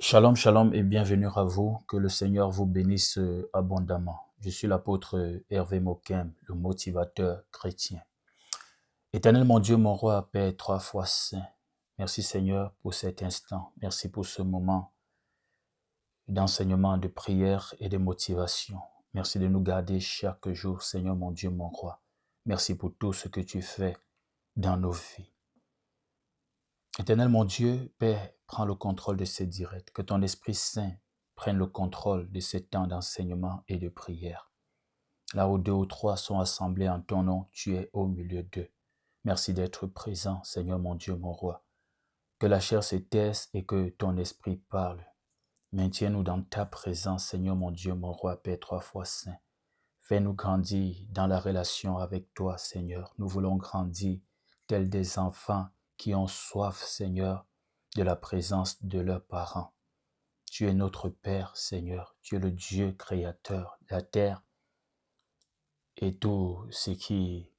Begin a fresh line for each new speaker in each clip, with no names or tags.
Shalom, shalom et bienvenue à vous. Que le Seigneur vous bénisse abondamment. Je suis l'apôtre Hervé Mokem, le motivateur chrétien. Éternel mon Dieu, mon roi, Père trois fois saint. Merci Seigneur pour cet instant. Merci pour ce moment d'enseignement, de prière et de motivation. Merci de nous garder chaque jour, Seigneur mon Dieu, mon roi. Merci pour tout ce que tu fais dans nos vies. Éternel mon Dieu, Père, prends le contrôle de ces directs. Que ton Esprit Saint prenne le contrôle de ces temps d'enseignement et de prière. Là où deux ou trois sont assemblés en ton nom, tu es au milieu d'eux. Merci d'être présent, Seigneur mon Dieu, mon roi. Que la chair se taise et que ton esprit parle. Maintiens-nous dans ta présence, Seigneur mon Dieu, mon roi, Père trois fois saint. Fais-nous grandir dans la relation avec toi, Seigneur. Nous voulons grandir tels des enfants qui ont soif, Seigneur, de la présence de leurs parents. Tu es notre Père, Seigneur. Tu es le Dieu créateur, la terre et tout ce qui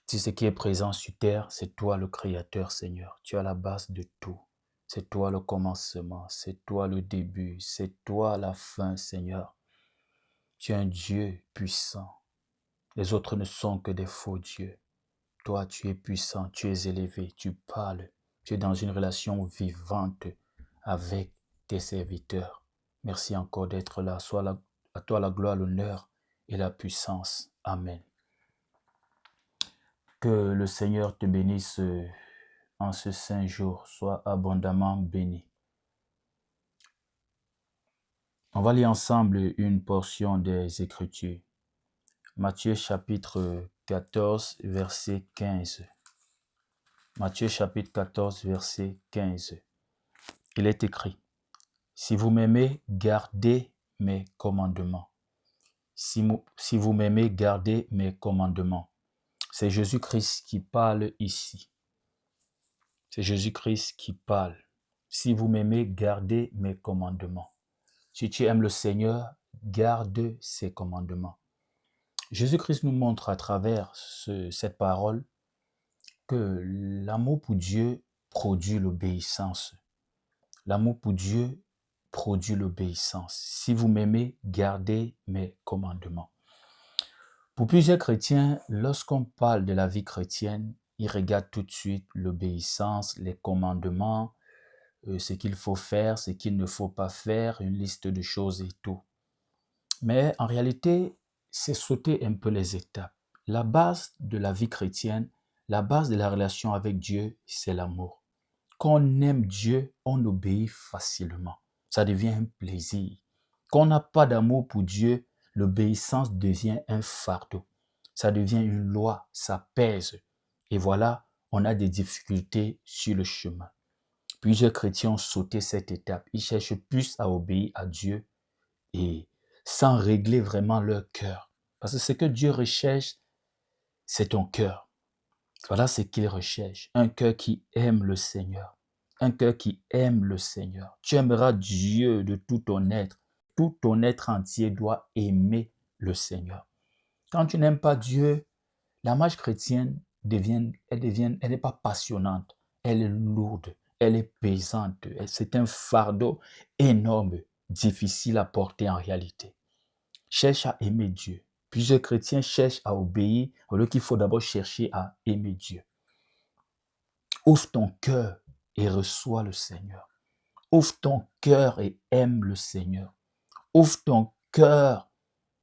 est présent sur terre, c'est toi le Créateur, Seigneur. Tu es à la base de tout. C'est toi le commencement, c'est toi le début, c'est toi la fin, Seigneur. Tu es un Dieu puissant. Les autres ne sont que des faux dieux. Toi, tu es puissant, tu es élevé, tu parles. Tu es dans une relation vivante avec tes serviteurs. Merci encore d'être là. À toi la gloire, l'honneur et la puissance. Amen. Que le Seigneur te bénisse en ce saint jour. Sois abondamment béni. On va lire ensemble une portion des Écritures. Matthieu chapitre 14, verset 15. Matthieu chapitre 14, verset 15. Il est écrit, « Si vous m'aimez, gardez mes commandements. » Si vous m'aimez, gardez mes commandements. C'est Jésus-Christ qui parle ici. C'est Jésus-Christ qui parle. Si vous m'aimez, gardez mes commandements. Si tu aimes le Seigneur, garde ses commandements. Jésus-Christ nous montre à travers cette parole que l'amour pour Dieu produit l'obéissance. L'amour pour Dieu produit l'obéissance. Si vous m'aimez, gardez mes commandements. Pour plusieurs chrétiens, lorsqu'on parle de la vie chrétienne, ils regardent tout de suite l'obéissance, les commandements, ce qu'il faut faire, ce qu'il ne faut pas faire, une liste de choses et tout. Mais en réalité, c'est sauter un peu les étapes. La base de la vie chrétienne, la base de la relation avec Dieu, c'est l'amour. Quand on aime Dieu, on obéit facilement. Ça devient un plaisir. Quand on n'a pas d'amour pour Dieu, l'obéissance devient un fardeau. Ça devient une loi, ça pèse. Et voilà, on a des difficultés sur le chemin. Plusieurs chrétiens ont sauté cette étape. Ils cherchent plus à obéir à Dieu et sans régler vraiment leur cœur. Parce que ce que Dieu recherche, c'est ton cœur. Voilà ce qu'il recherche. Un cœur qui aime le Seigneur. Un cœur qui aime le Seigneur. Tu aimeras Dieu de tout ton être. Tout ton être entier doit aimer le Seigneur. Quand tu n'aimes pas Dieu, la marche chrétienne elle n'est pas passionnante. Elle est lourde. Elle est pesante. C'est un fardeau énorme, difficile à porter en réalité. Cherche à aimer Dieu. Plusieurs chrétiens cherchent à obéir, alors qu'il faut d'abord chercher à aimer Dieu. Ouvre ton cœur et reçois le Seigneur. Ouvre ton cœur et aime le Seigneur. Ouvre ton cœur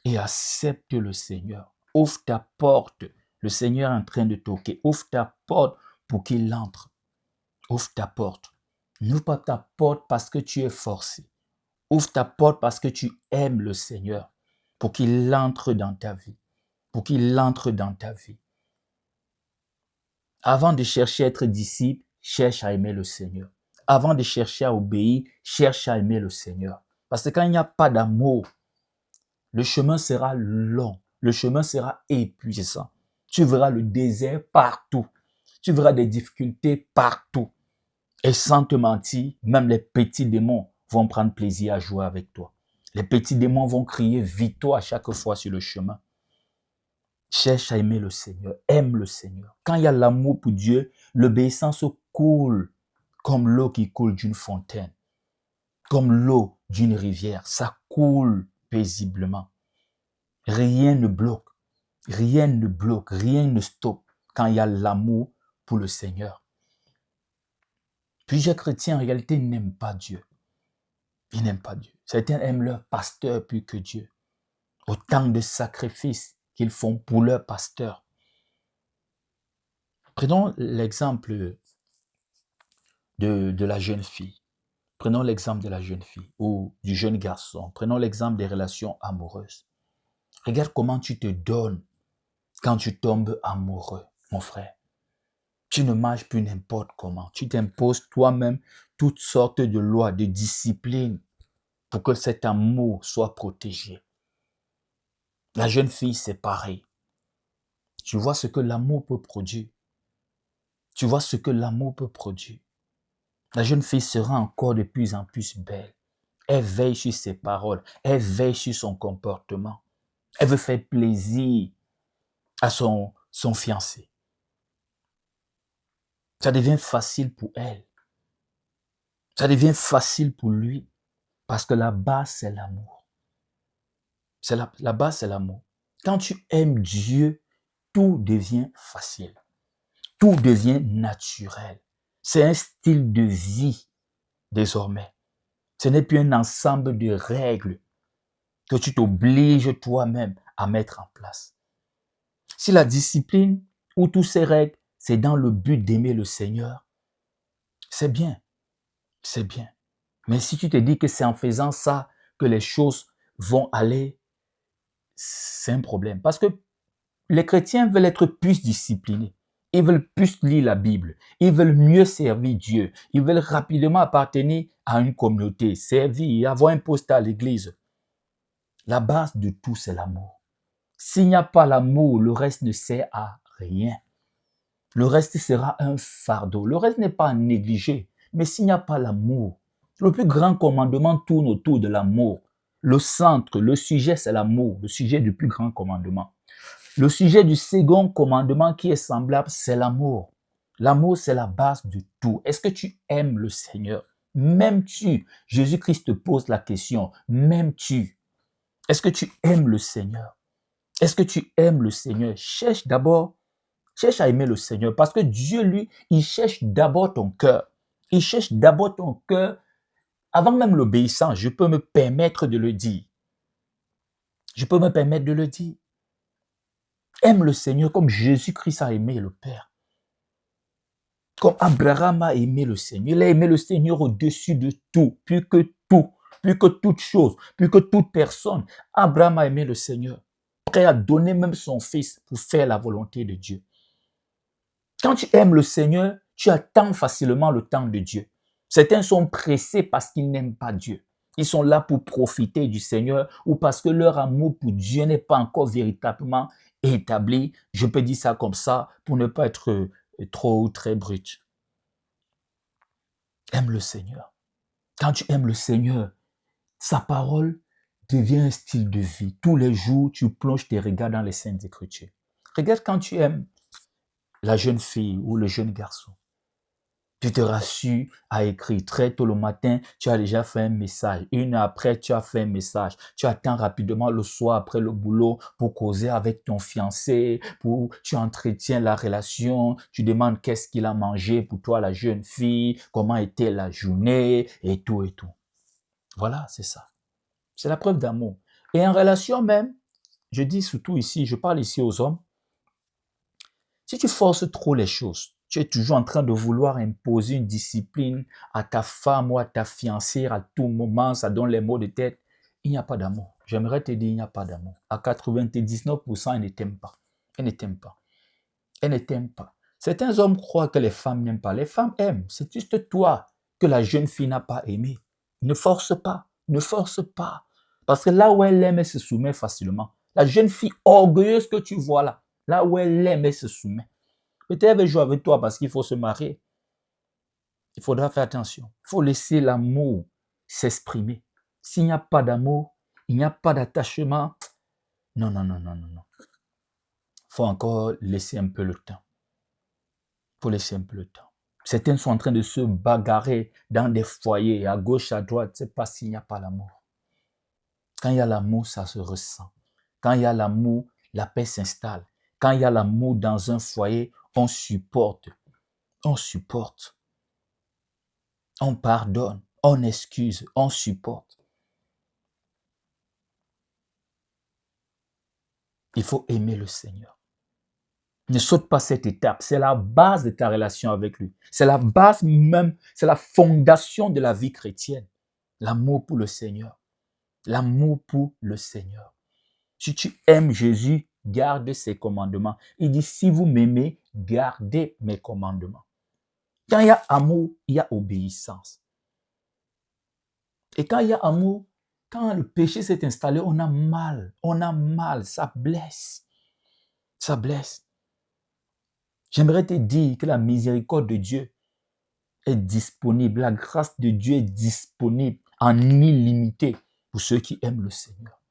et accepte le Seigneur. Ouvre ta porte. Le Seigneur est en train de toquer. Ouvre ta porte pour qu'il entre. Ouvre ta porte. N'ouvre pas ta porte parce que tu es forcé. Ouvre ta porte parce que tu aimes le Seigneur. Pour qu'il entre dans ta vie. Pour qu'il entre dans ta vie. Avant de chercher à être disciple, cherche à aimer le Seigneur. Avant de chercher à obéir, cherche à aimer le Seigneur. Parce que quand il n'y a pas d'amour, le chemin sera long. Le chemin sera épuisant. Tu verras le désert partout. Tu verras des difficultés partout. Et sans te mentir, même les petits démons vont prendre plaisir à jouer avec toi. Les petits démons vont crier victoire à chaque fois sur le chemin. Cherche à aimer le Seigneur, aime le Seigneur. Quand il y a l'amour pour Dieu, l'obéissance coule comme l'eau qui coule d'une fontaine. comme l'eau d'une rivière. Ça coule paisiblement. Rien ne bloque, rien ne bloque, rien ne stoppe quand il y a l'amour pour le Seigneur. Plusieurs chrétiens, en réalité, n'aiment pas Dieu. Ils n'aiment pas Dieu. Certains aiment leur pasteur plus que Dieu. Autant de sacrifices qu'ils font pour leur pasteur. Prenons l'exemple de la jeune fille. Prenons l'exemple de la jeune fille ou du jeune garçon. Prenons l'exemple des relations amoureuses. Regarde comment tu te donnes quand tu tombes amoureux, mon frère. Tu ne marches plus n'importe comment. Tu t'imposes toi-même toutes sortes de lois, de disciplines pour que cet amour soit protégé. La jeune fille, c'est pareil. Tu vois ce que l'amour peut produire. Tu vois ce que l'amour peut produire. La jeune fille sera encore de plus en plus belle. Elle veille sur ses paroles. Elle veille sur son comportement. Elle veut faire plaisir à son fiancé. Ça devient facile pour elle. Ça devient facile pour lui. Parce que la base, c'est l'amour. La base, c'est l'amour. Quand tu aimes Dieu, tout devient facile. Tout devient naturel. C'est un style de vie désormais. Ce n'est plus un ensemble de règles que tu t'obliges toi-même à mettre en place. Si la discipline ou toutes ces règles, c'est dans le but d'aimer le Seigneur, c'est bien, c'est bien. Mais si tu te dis que c'est en faisant ça que les choses vont aller, c'est un problème. Parce que les chrétiens veulent être plus disciplinés. Ils veulent plus lire la Bible. Ils veulent mieux servir Dieu. Ils veulent rapidement appartenir à une communauté, servir, avoir un poste à l'église. La base de tout, c'est l'amour. S'il n'y a pas l'amour, le reste ne sert à rien. Le reste sera un fardeau. Le reste n'est pas à négliger. Mais s'il n'y a pas l'amour, le plus grand commandement tourne autour de l'amour. Le centre, le sujet, c'est l'amour. Le sujet du plus grand commandement. Le sujet du second commandement qui est semblable, c'est l'amour. L'amour, c'est la base de tout. Est-ce que tu aimes le Seigneur? M'aimes-tu? Jésus-Christ te pose la question. M'aimes-tu? Est-ce que tu aimes le Seigneur? Est-ce que tu aimes le Seigneur? Cherche à aimer le Seigneur parce que Dieu, lui, il cherche d'abord ton cœur. Il cherche d'abord ton cœur avant même l'obéissance. Je peux me permettre de le dire. Je peux me permettre de le dire. Aime le Seigneur comme Jésus-Christ a aimé le Père. Comme Abraham a aimé le Seigneur. Il a aimé le Seigneur au-dessus de tout, plus que toute chose, plus que toute personne. Abraham a aimé le Seigneur. Prêt à donner même son fils pour faire la volonté de Dieu. Quand tu aimes le Seigneur, tu attends facilement le temps de Dieu. Certains sont pressés parce qu'ils n'aiment pas Dieu. Ils sont là pour profiter du Seigneur ou parce que leur amour pour Dieu n'est pas encore véritablement établi. Je peux dire ça comme ça pour ne pas être trop ou très brut. Aime le Seigneur. Quand tu aimes le Seigneur, sa parole devient un style de vie. Tous les jours, tu plonges tes regards dans les Saintes Écritures. Regarde quand tu aimes la jeune fille ou le jeune garçon. Tu te rassures à écrire très tôt le matin, tu as déjà fait un message. Une heure après, tu as fait un message. Tu attends rapidement le soir après le boulot pour causer avec ton fiancé, tu entretiens la relation, tu demandes qu'est-ce qu'il a mangé pour toi, la jeune fille, comment était la journée et tout et tout. Voilà, c'est ça. C'est la preuve d'amour. Et en relation même, je dis surtout ici, je parle ici aux hommes, si tu forces trop les choses, tu es toujours en train de vouloir imposer une discipline à ta femme ou à ta fiancée à tout moment, ça donne les mots de tête. Il n'y a pas d'amour. J'aimerais te dire, il n'y a pas d'amour. À 99%, elle ne t'aime pas. Elle ne t'aime pas. Elle ne t'aime pas. Certains hommes croient que les femmes n'aiment pas. Les femmes aiment. C'est juste toi que la jeune fille n'a pas aimé. Ne force pas. Ne force pas. Parce que là où elle aime, elle se soumet facilement. La jeune fille orgueilleuse que tu vois là où elle aime, elle se soumet. Peut-être elle veut jouer avec toi parce qu'il faut se marier. Il faudra faire attention. Il faut laisser l'amour s'exprimer. S'il n'y a pas d'amour, il n'y a pas d'attachement. Non. Il faut encore laisser un peu le temps. Il faut laisser un peu le temps. Certains sont en train de se bagarrer dans des foyers, à gauche, à droite. C'est pas s'il n'y a pas l'amour. Quand il y a l'amour, ça se ressent. Quand il y a l'amour, la paix s'installe. Quand il y a l'amour dans un foyer, on supporte. On supporte. On pardonne. On excuse. On supporte. Il faut aimer le Seigneur. Ne saute pas cette étape. C'est la base de ta relation avec lui. C'est la base même, c'est la fondation de la vie chrétienne. L'amour pour le Seigneur. L'amour pour le Seigneur. Si tu aimes Jésus, garde ses commandements. Il dit, si vous m'aimez, gardez mes commandements. Quand il y a amour, il y a obéissance. Et quand il y a amour, quand le péché s'est installé, on a mal, ça blesse. Ça blesse. J'aimerais te dire que la miséricorde de Dieu est disponible, la grâce de Dieu est disponible en illimité pour ceux qui aiment le Seigneur.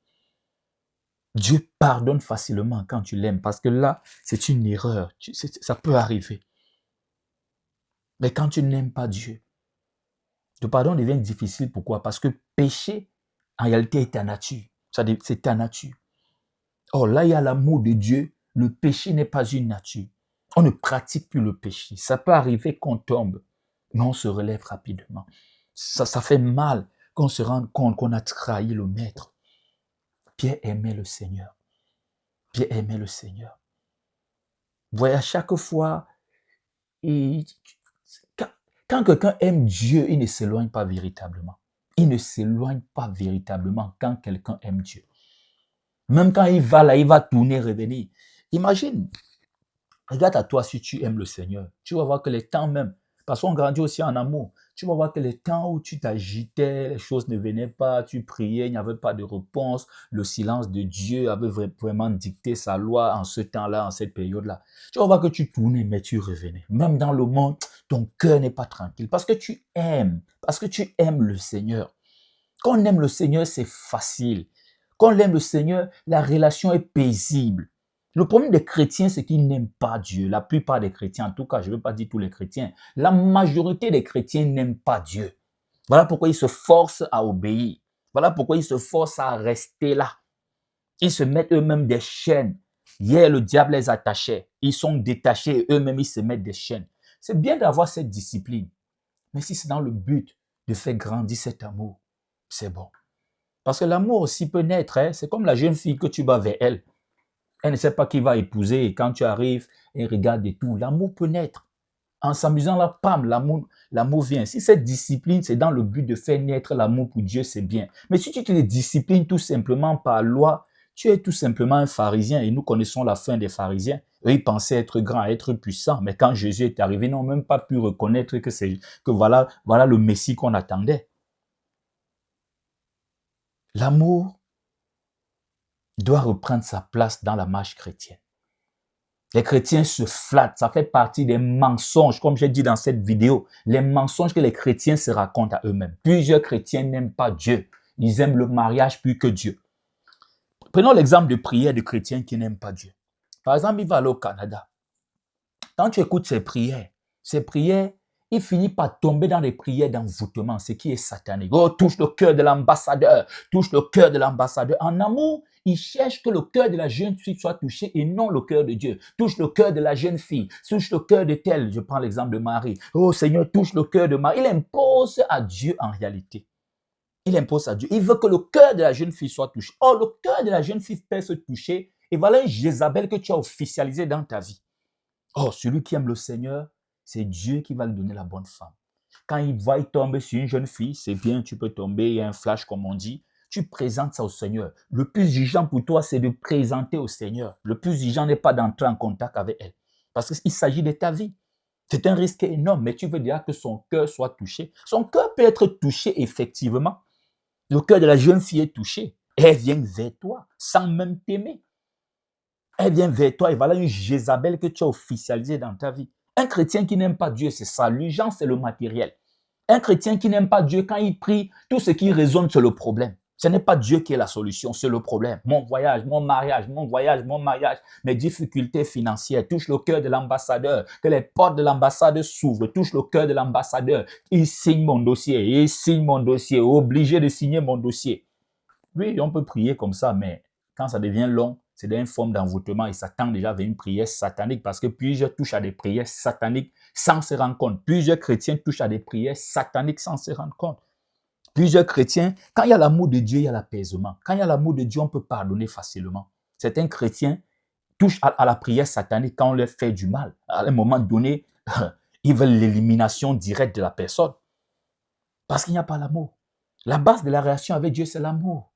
Dieu pardonne facilement quand tu l'aimes, parce que là, c'est une erreur, ça peut arriver. Mais quand tu n'aimes pas Dieu, le pardon devient difficile. Pourquoi? Parce que péché, en réalité, est ta nature. C'est ta nature. Or, là, il y a l'amour de Dieu. Le péché n'est pas une nature. On ne pratique plus le péché. Ça peut arriver qu'on tombe, mais on se relève rapidement. Ça fait mal qu'on se rende compte qu'on a trahi le Maître. Pierre aimait le Seigneur. Pierre aimait le Seigneur. Vous voyez, à chaque fois, quand quelqu'un aime Dieu, il ne s'éloigne pas véritablement. Il ne s'éloigne pas véritablement quand quelqu'un aime Dieu. Même quand il va là, il va tourner, revenir. Imagine, regarde à toi si tu aimes le Seigneur. Tu vas voir que les temps même, parce qu'on grandit aussi en amour, tu vas voir que les temps où tu t'agitais, les choses ne venaient pas, tu priais, il n'y avait pas de réponse, le silence de Dieu avait vraiment dicté sa loi en ce temps-là, en cette période-là. Tu vas voir que tu tournais, mais tu revenais. Même dans le monde, ton cœur n'est pas tranquille parce que tu aimes le Seigneur. Quand on aime le Seigneur, c'est facile. Quand on aime le Seigneur, la relation est paisible. Le problème des chrétiens, c'est qu'ils n'aiment pas Dieu. La plupart des chrétiens, en tout cas, je ne veux pas dire tous les chrétiens, la majorité des chrétiens n'aiment pas Dieu. Voilà pourquoi ils se forcent à obéir. Voilà pourquoi ils se forcent à rester là. Ils se mettent eux-mêmes des chaînes. Hier, le diable les attachait. Ils sont détachés et eux-mêmes, ils se mettent des chaînes. C'est bien d'avoir cette discipline. Mais si c'est dans le but de faire grandir cet amour, c'est bon. Parce que l'amour aussi peut naître. C'est comme la jeune fille que tu vas vers elle. Elle ne sait pas qui va épouser. Et quand tu arrives, elle regarde et tout. L'amour peut naître. En s'amusant là, pam, l'amour vient. Si cette discipline, c'est dans le but de faire naître l'amour pour Dieu, c'est bien. Mais si tu te disciplines tout simplement par loi, tu es tout simplement un pharisien. Et nous connaissons la fin des pharisiens. Eux, ils pensaient être grands, être puissants. Mais quand Jésus est arrivé, ils n'ont même pas pu reconnaître que voilà le Messie qu'on attendait. L'amour doit reprendre sa place dans la marche chrétienne. Les chrétiens se flattent, ça fait partie des mensonges, comme j'ai dit dans cette vidéo, les mensonges que les chrétiens se racontent à eux-mêmes. Plusieurs chrétiens n'aiment pas Dieu, ils aiment le mariage plus que Dieu. Prenons l'exemple de prières de chrétiens qui n'aiment pas Dieu. Par exemple, il va aller au Canada. Quand tu écoutes ses prières, il finit par tomber dans des prières d'envoûtement, ce qui est satanique. Oh, touche le cœur de l'ambassadeur, touche le cœur de l'ambassadeur. En amour, il cherche que le cœur de la jeune fille soit touché et non le cœur de Dieu. Touche le cœur de la jeune fille, touche le cœur de telle. Je prends l'exemple de Marie. Oh Seigneur, touche le cœur de Marie. Il impose à Dieu en réalité. Il impose à Dieu. Il veut que le cœur de la jeune fille soit touché. Or, le cœur de la jeune fille peut se toucher. Et voilà un Jézabel que tu as officialisé dans ta vie. Or, celui qui aime le Seigneur, c'est Dieu qui va lui donner la bonne femme. Quand il tomber sur une jeune fille, c'est bien, tu peux tomber, il y a un flash comme on dit, tu présentes ça au Seigneur. Le plus urgent pour toi, c'est de présenter au Seigneur. Le plus urgent n'est pas d'entrer en contact avec elle. Parce qu'il s'agit de ta vie. C'est un risque énorme, mais tu veux dire que son cœur soit touché. Son cœur peut être touché effectivement. Le cœur de la jeune fille est touché. Elle vient vers toi sans même t'aimer. Elle vient vers toi et voilà une Jézabel que tu as officialisée dans ta vie. Un chrétien qui n'aime pas Dieu, c'est ça. L'urgence, c'est le matériel. Un chrétien qui n'aime pas Dieu, quand il prie, tout ce qui résonne, c'est le problème. Ce n'est pas Dieu qui est la solution, c'est le problème. Mon voyage, mon mariage, mes difficultés financières touchent le cœur de l'ambassadeur. Que les portes de l'ambassade s'ouvrent, touchent le cœur de l'ambassadeur. Il signe mon dossier, obligé de signer mon dossier. Oui, on peut prier comme ça, mais quand ça devient long, c'est une forme d'envoûtement et ça tend déjà vers une prière satanique parce que plusieurs touchent à des prières sataniques sans se rendre compte. Plusieurs chrétiens touchent à des prières sataniques sans se rendre compte. Plusieurs chrétiens, quand il y a l'amour de Dieu, il y a l'apaisement. Quand il y a l'amour de Dieu, on peut pardonner facilement. Certains chrétiens touchent à la prière satanique quand on leur fait du mal. À un moment donné, ils veulent l'élimination directe de la personne. Parce qu'il n'y a pas l'amour. La base de la relation avec Dieu, c'est l'amour.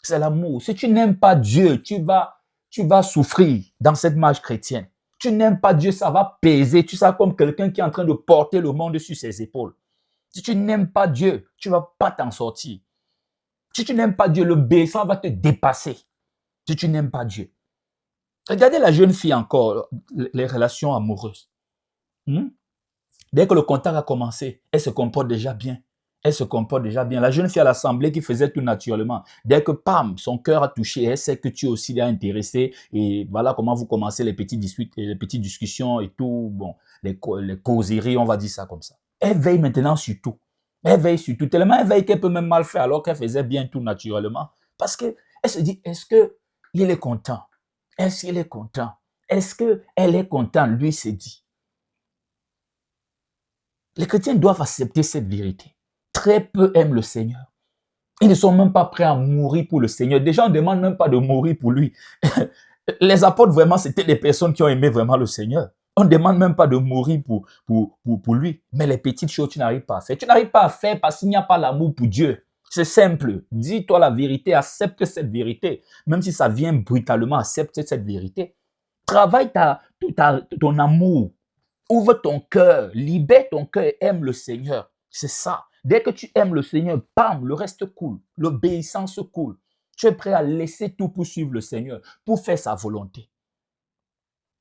C'est l'amour. Si tu n'aimes pas Dieu, tu vas souffrir dans cette marche chrétienne. Tu n'aimes pas Dieu, ça va peser. Tu seras comme quelqu'un qui est en train de porter le monde sur ses épaules. Si tu n'aimes pas Dieu, tu ne vas pas t'en sortir. Si tu n'aimes pas Dieu, le baissant va te dépasser. Si tu n'aimes pas Dieu. Regardez la jeune fille encore, les relations amoureuses. Dès que le contact a commencé, elle se comporte déjà bien. La jeune fille à l'assemblée qui faisait tout naturellement. Dès que, pam, son cœur a touché, elle sait que tu es aussi intéressé. Et voilà comment vous commencez les petites discussions et tout. Bon, les causeries, on va dire ça comme ça. Elle veille maintenant sur tout. Tellement elle veille qu'elle peut même mal faire alors qu'elle faisait bien tout naturellement. Parce qu'elle se dit, est-ce qu'il est content? Est-ce qu'il est content? Est-ce qu'elle est contente? Lui s'est dit. Les chrétiens doivent accepter cette vérité. Très peu aiment le Seigneur. Ils ne sont même pas prêts à mourir pour le Seigneur. Déjà, on ne demande même pas de mourir pour lui. Les apôtres, vraiment, c'était des personnes qui ont aimé vraiment le Seigneur. On ne demande même pas de mourir pour lui. Mais les petites choses, tu n'arrives pas à faire. Tu n'arrives pas à faire parce qu'il n'y a pas l'amour pour Dieu. C'est simple. Dis-toi la vérité, accepte cette vérité. Même si ça vient brutalement, accepte cette vérité. Travaille ton amour. Ouvre ton cœur, libère ton cœur et aime le Seigneur. C'est ça. Dès que tu aimes le Seigneur, bam, le reste coule. L'obéissance coule. Tu es prêt à laisser tout pour suivre le Seigneur, pour faire sa volonté.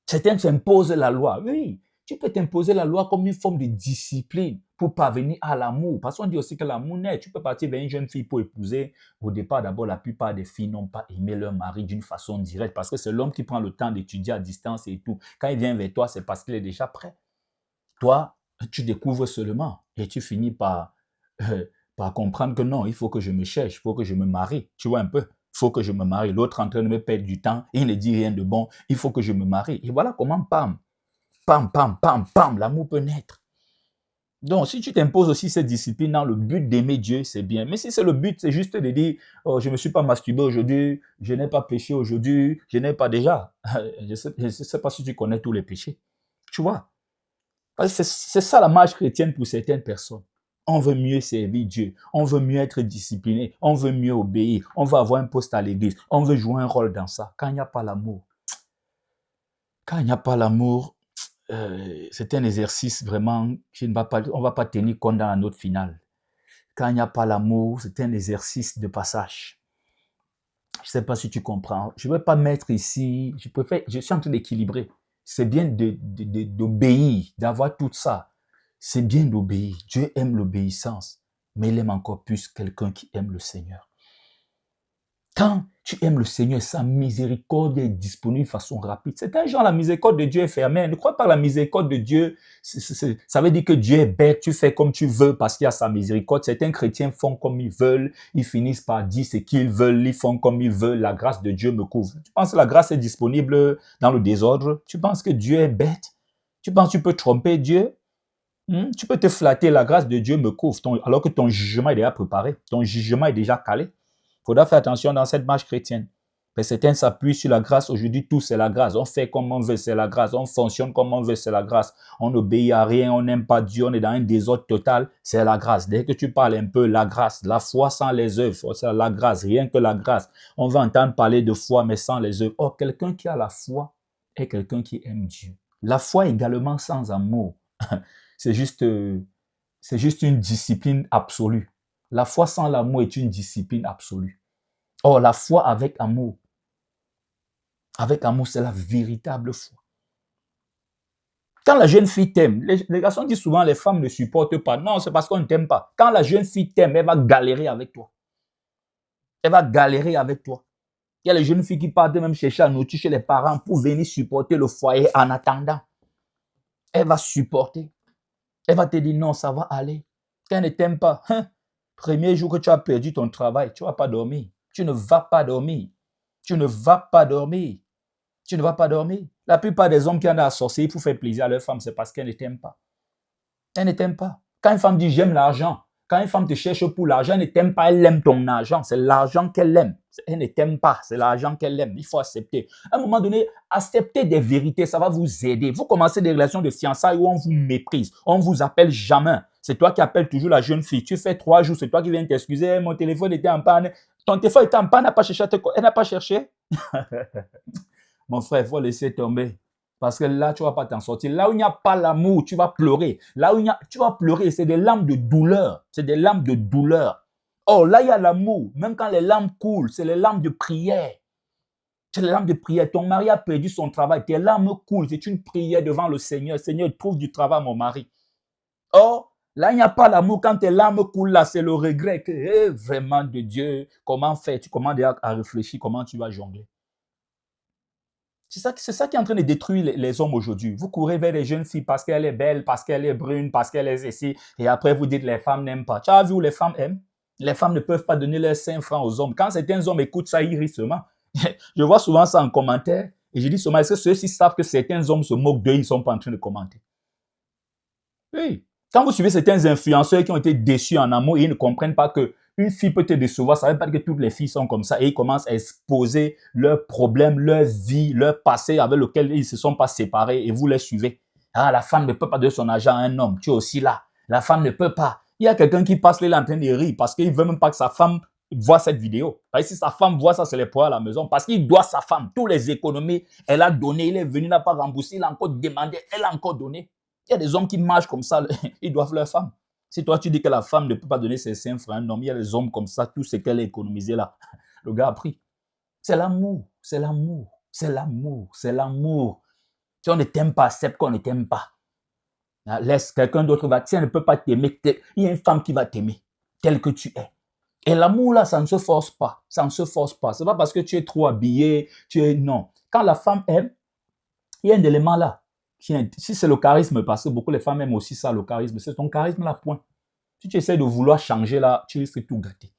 Certains s'imposent la loi. Oui, tu peux t'imposer la loi comme une forme de discipline pour parvenir à l'amour. Parce qu'on dit aussi que l'amour naît. Tu peux partir vers une jeune fille pour épouser. Au départ, d'abord, la plupart des filles n'ont pas aimé leur mari d'une façon directe parce que c'est l'homme qui prend le temps d'étudier à distance et tout. Quand il vient vers toi, c'est parce qu'il est déjà prêt. Toi, tu découvres seulement et tu finis par comprendre que non, il faut que je me cherche, il faut que je me marie. Tu vois un peu, il faut que je me marie. L'autre est en train de me perdre du temps, il ne dit rien de bon, il faut que je me marie. Et voilà comment, pam, l'amour peut naître. Donc, si tu t'imposes aussi cette discipline dans le but d'aimer Dieu, c'est bien. Mais si c'est le but, c'est juste de dire, oh, je ne me suis pas masturbé aujourd'hui, je n'ai pas péché aujourd'hui, je n'ai pas déjà. Je ne sais pas si tu connais tous les péchés. Tu vois? C'est ça la marche chrétienne pour certaines personnes. On veut mieux servir Dieu, on veut mieux être discipliné, on veut mieux obéir, on veut avoir un poste à l'église, on veut jouer un rôle dans ça. Quand il n'y a pas l'amour, c'est un exercice vraiment on ne va pas tenir compte dans la note finale. Quand il n'y a pas l'amour, c'est un exercice de passage. Je ne sais pas si tu comprends. Je ne veux pas mettre ici, je suis en train d'équilibrer. C'est bien d'obéir, d'avoir tout ça. C'est bien d'obéir. Dieu aime l'obéissance, mais il aime encore plus quelqu'un qui aime le Seigneur. Quand tu aimes le Seigneur, sa miséricorde est disponible de façon rapide. C'est un genre, la miséricorde de Dieu est fermée. Ne crois pas la miséricorde de Dieu. Ça veut dire que Dieu est bête, tu fais comme tu veux parce qu'il y a sa miséricorde. Certains chrétiens font comme ils veulent, ils finissent par dire ce qu'ils veulent, ils font comme ils veulent. La grâce de Dieu me couvre. Tu penses que la grâce est disponible dans le désordre? Tu penses que Dieu est bête? Tu penses que tu peux tromper Dieu? Tu peux te flatter, la grâce de Dieu me couvre, alors que ton jugement est déjà préparé, ton jugement est déjà calé. Il faudra faire attention dans cette marche chrétienne. Mais certains s'appuient sur la grâce. Aujourd'hui, tout c'est la grâce. On fait comme on veut, c'est la grâce. On fonctionne comme on veut, c'est la grâce. On n'obéit à rien, on n'aime pas Dieu, on est dans un désordre total, c'est la grâce. Dès que tu parles un peu, la grâce, la foi sans les œuvres, c'est la grâce, rien que la grâce. On va entendre parler de foi, mais sans les œuvres. Or, quelqu'un qui a la foi est quelqu'un qui aime Dieu. La foi également sans amour, c'est juste une discipline absolue. La foi sans l'amour est une discipline absolue. Or, la foi avec amour, c'est la véritable foi. Quand la jeune fille t'aime, les garçons disent souvent les femmes ne supportent pas. Non, c'est parce qu'on ne t'aime pas. Quand la jeune fille t'aime, elle va galérer avec toi. Elle va galérer avec toi. Il y a les jeunes filles qui partent même chercher à nourrir chez les parents pour venir supporter le foyer en attendant. Elle va supporter. Elle va te dire non, ça va aller. Quand elle ne t'aime pas, premier jour que tu as perdu ton travail, tu ne vas pas dormir. Tu ne vas pas dormir. Tu ne vas pas dormir. Tu ne vas pas dormir. La plupart des hommes qui en ont associé pour faire plaisir à leur femme, c'est parce qu'elle ne t'aime pas. Elle ne t'aime pas. Quand une femme dit j'aime l'argent, quand une femme te cherche pour l'argent, elle ne t'aime pas, elle aime ton argent. C'est l'argent qu'elle aime. Elle ne t'aime pas, c'est l'argent qu'elle aime. Il faut accepter. À un moment donné, accepter des vérités, ça va vous aider. Vous commencez des relations de fiançailles où on vous méprise, on ne vous appelle jamais. C'est toi qui appelles toujours la jeune fille. Tu fais 3 jours, c'est toi qui viens t'excuser. Mon téléphone était en panne. Ton téléphone était en panne, elle n'a pas cherché. Elle n'a pas cherché. Mon frère, il faut laisser tomber. Parce que là, tu ne vas pas t'en sortir. Là où il n'y a pas l'amour, tu vas pleurer. Là où tu vas pleurer, c'est des larmes de douleur. C'est des larmes de douleur. Oh, là, il y a l'amour. Même quand les larmes coulent, c'est les larmes de prière. C'est les larmes de prière. Ton mari a perdu son travail. Tes larmes coulent. C'est une prière devant le Seigneur. Seigneur, trouve du travail à mon mari. Oh, là, il n'y a pas l'amour. Quand tes larmes coulent, là, c'est le regret. Que, vraiment de Dieu, comment faire? Tu commences à réfléchir, comment tu vas jongler. C'est ça qui est en train de détruire les hommes aujourd'hui. Vous courez vers les jeunes filles parce qu'elle est belle, parce qu'elle est brune, parce qu'elle est ici, et après vous dites les femmes n'aiment pas. Tu as vu où les femmes aiment? Les femmes ne peuvent pas donner leurs 5 francs aux hommes. Quand certains hommes écoutent ça, ils rient seulement. Je vois souvent ça en commentaire, et je dis seulement, est-ce que ceux-ci savent que certains hommes se moquent d'eux, ils ne sont pas en train de commenter? Oui. Quand vous suivez certains influenceurs qui ont été déçus en amour, ils ne comprennent pas que une fille peut te décevoir, ça ne veut pas dire que toutes les filles sont comme ça et ils commencent à exposer leurs problèmes, leur vie, leur passé avec lequel ils ne se sont pas séparés et vous les suivez. Ah, la femme ne peut pas donner son argent à un homme, tu es aussi là. La femme ne peut pas. Il y a quelqu'un qui passe là en train de rire parce qu'il ne veut même pas que sa femme voit cette vidéo. Et si sa femme voit ça, c'est les poids à la maison parce qu'il doit sa femme. Toutes les économies, elle a donné, il est venu, il n'a pas remboursé, il a encore demandé, elle a encore donné. Il y a des hommes qui marchent comme ça, ils doivent leur femme. Si toi, tu dis que la femme ne peut pas donner ses 5 francs à un homme, il y a des hommes comme ça, tout ce qu'elle a économisé là, le gars a pris. C'est l'amour, c'est l'amour, c'est l'amour, c'est l'amour. Si on ne t'aime pas, accepte qu'on ne t'aime pas. Laisse quelqu'un d'autre va. Si elle ne peut pas t'aimer, il y a une femme qui va t'aimer, tel que tu es. Et l'amour là, ça ne se force pas. Ça ne se force pas. Ce n'est pas parce que tu es trop habillé, non. Quand la femme aime, il y a un élément là. Si c'est le charisme, parce que beaucoup les femmes aiment aussi ça, le charisme, c'est ton charisme là, point. Si tu essaies de vouloir changer là, tu risques de tout gâter.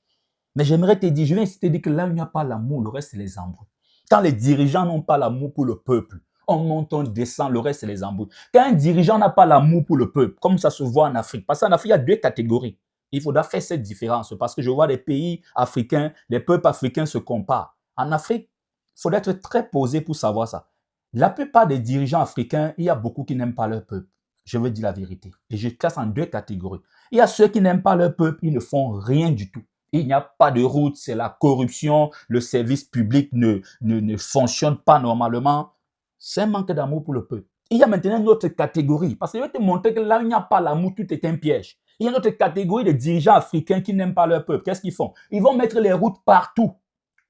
Mais j'aimerais te dire, je viens te dire que là où il n'y a pas l'amour, le reste c'est les embrouilles. Quand les dirigeants n'ont pas l'amour pour le peuple, on monte, on descend, le reste c'est les embrouilles. Quand un dirigeant n'a pas l'amour pour le peuple, comme ça se voit en Afrique, parce qu'en Afrique il y a 2 catégories. Il faudra faire cette différence parce que je vois les pays africains, les peuples africains se comparent. En Afrique, il faudrait être très posé pour savoir ça. La plupart des dirigeants africains, il y a beaucoup qui n'aiment pas leur peuple. Je veux dire la vérité. Et je classe en 2 catégories. Il y a ceux qui n'aiment pas leur peuple, ils ne font rien du tout. Il n'y a pas de route, c'est la corruption, le service public ne fonctionne pas normalement. C'est un manque d'amour pour le peuple. Il y a maintenant une autre catégorie, parce que je vais te montrer que là où il n'y a pas l'amour, tout est un piège. Il y a une autre catégorie de dirigeants africains qui n'aiment pas leur peuple. Qu'est-ce qu'ils font? Ils vont mettre les routes partout.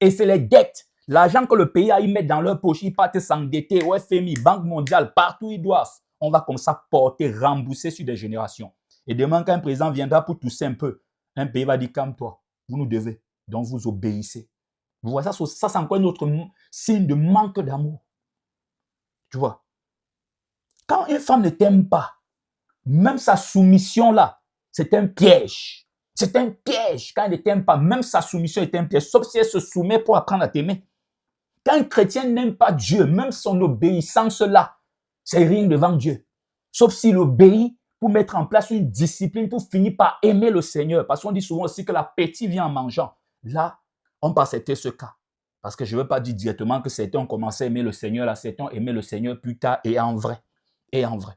Et c'est les dettes. L'argent que le pays a, ils mettent dans leur poche, ils partent s'endetter au FMI, Banque mondiale, partout ils doivent. On va comme ça porter, rembourser sur des générations. Et demain, quand un président viendra pour tousser un peu, un pays va dire, calme-toi, vous nous devez, donc vous obéissez. Vous voyez, ça c'est encore un autre signe de manque d'amour. Tu vois? Quand une femme ne t'aime pas, même sa soumission là, c'est un piège. C'est un piège. Quand elle ne t'aime pas, même sa soumission est un piège, sauf si elle se soumet pour apprendre à t'aimer. Quand un chrétien n'aime pas Dieu, même son obéissance là, c'est rien devant Dieu. Sauf s'il obéit pour mettre en place une discipline pour finir par aimer le Seigneur. Parce qu'on dit souvent aussi que l'appétit vient en mangeant. Là, on peut accepter ce cas. Parce que je ne veux pas dire directement que certains ont commencé à aimer le Seigneur, là, certains ont aimé le Seigneur plus tard et en vrai. Et en vrai.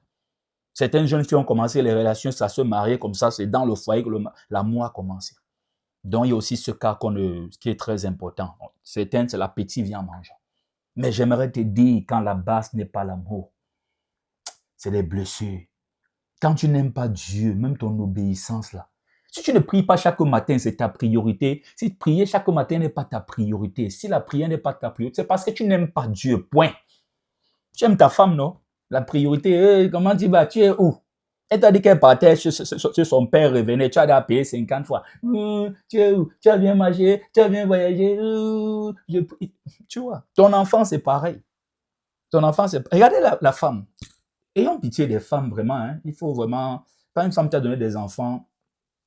Certaines jeunes filles ont commencé les relations, ça se marier comme ça, c'est dans le foyer que l'amour a commencé. Donc, il y a aussi ce cas qui est très important. Certains, c'est l'appétit vient en mangeant. Mais j'aimerais te dire, quand la base n'est pas l'amour, c'est les blessures. Quand tu n'aimes pas Dieu, même ton obéissance là, si tu ne pries pas chaque matin, c'est ta priorité. Si prier chaque matin n'est pas ta priorité, si la prière n'est pas ta priorité, c'est parce que tu n'aimes pas Dieu, point. Tu aimes ta femme, non? La priorité, comment tu vas? Tu es où? Elle t'a dit qu'elle partait chez son père, revenait, tu as déjà payé 50 fois. Tu es où? Tu as bien mangé, tu as bien voyagé. Tu vois, ton enfant, c'est pareil. Ton enfant, c'est... Regardez la femme. Ayons pitié des femmes, vraiment. Hein. Il faut vraiment... Quand une femme t'a donné des enfants,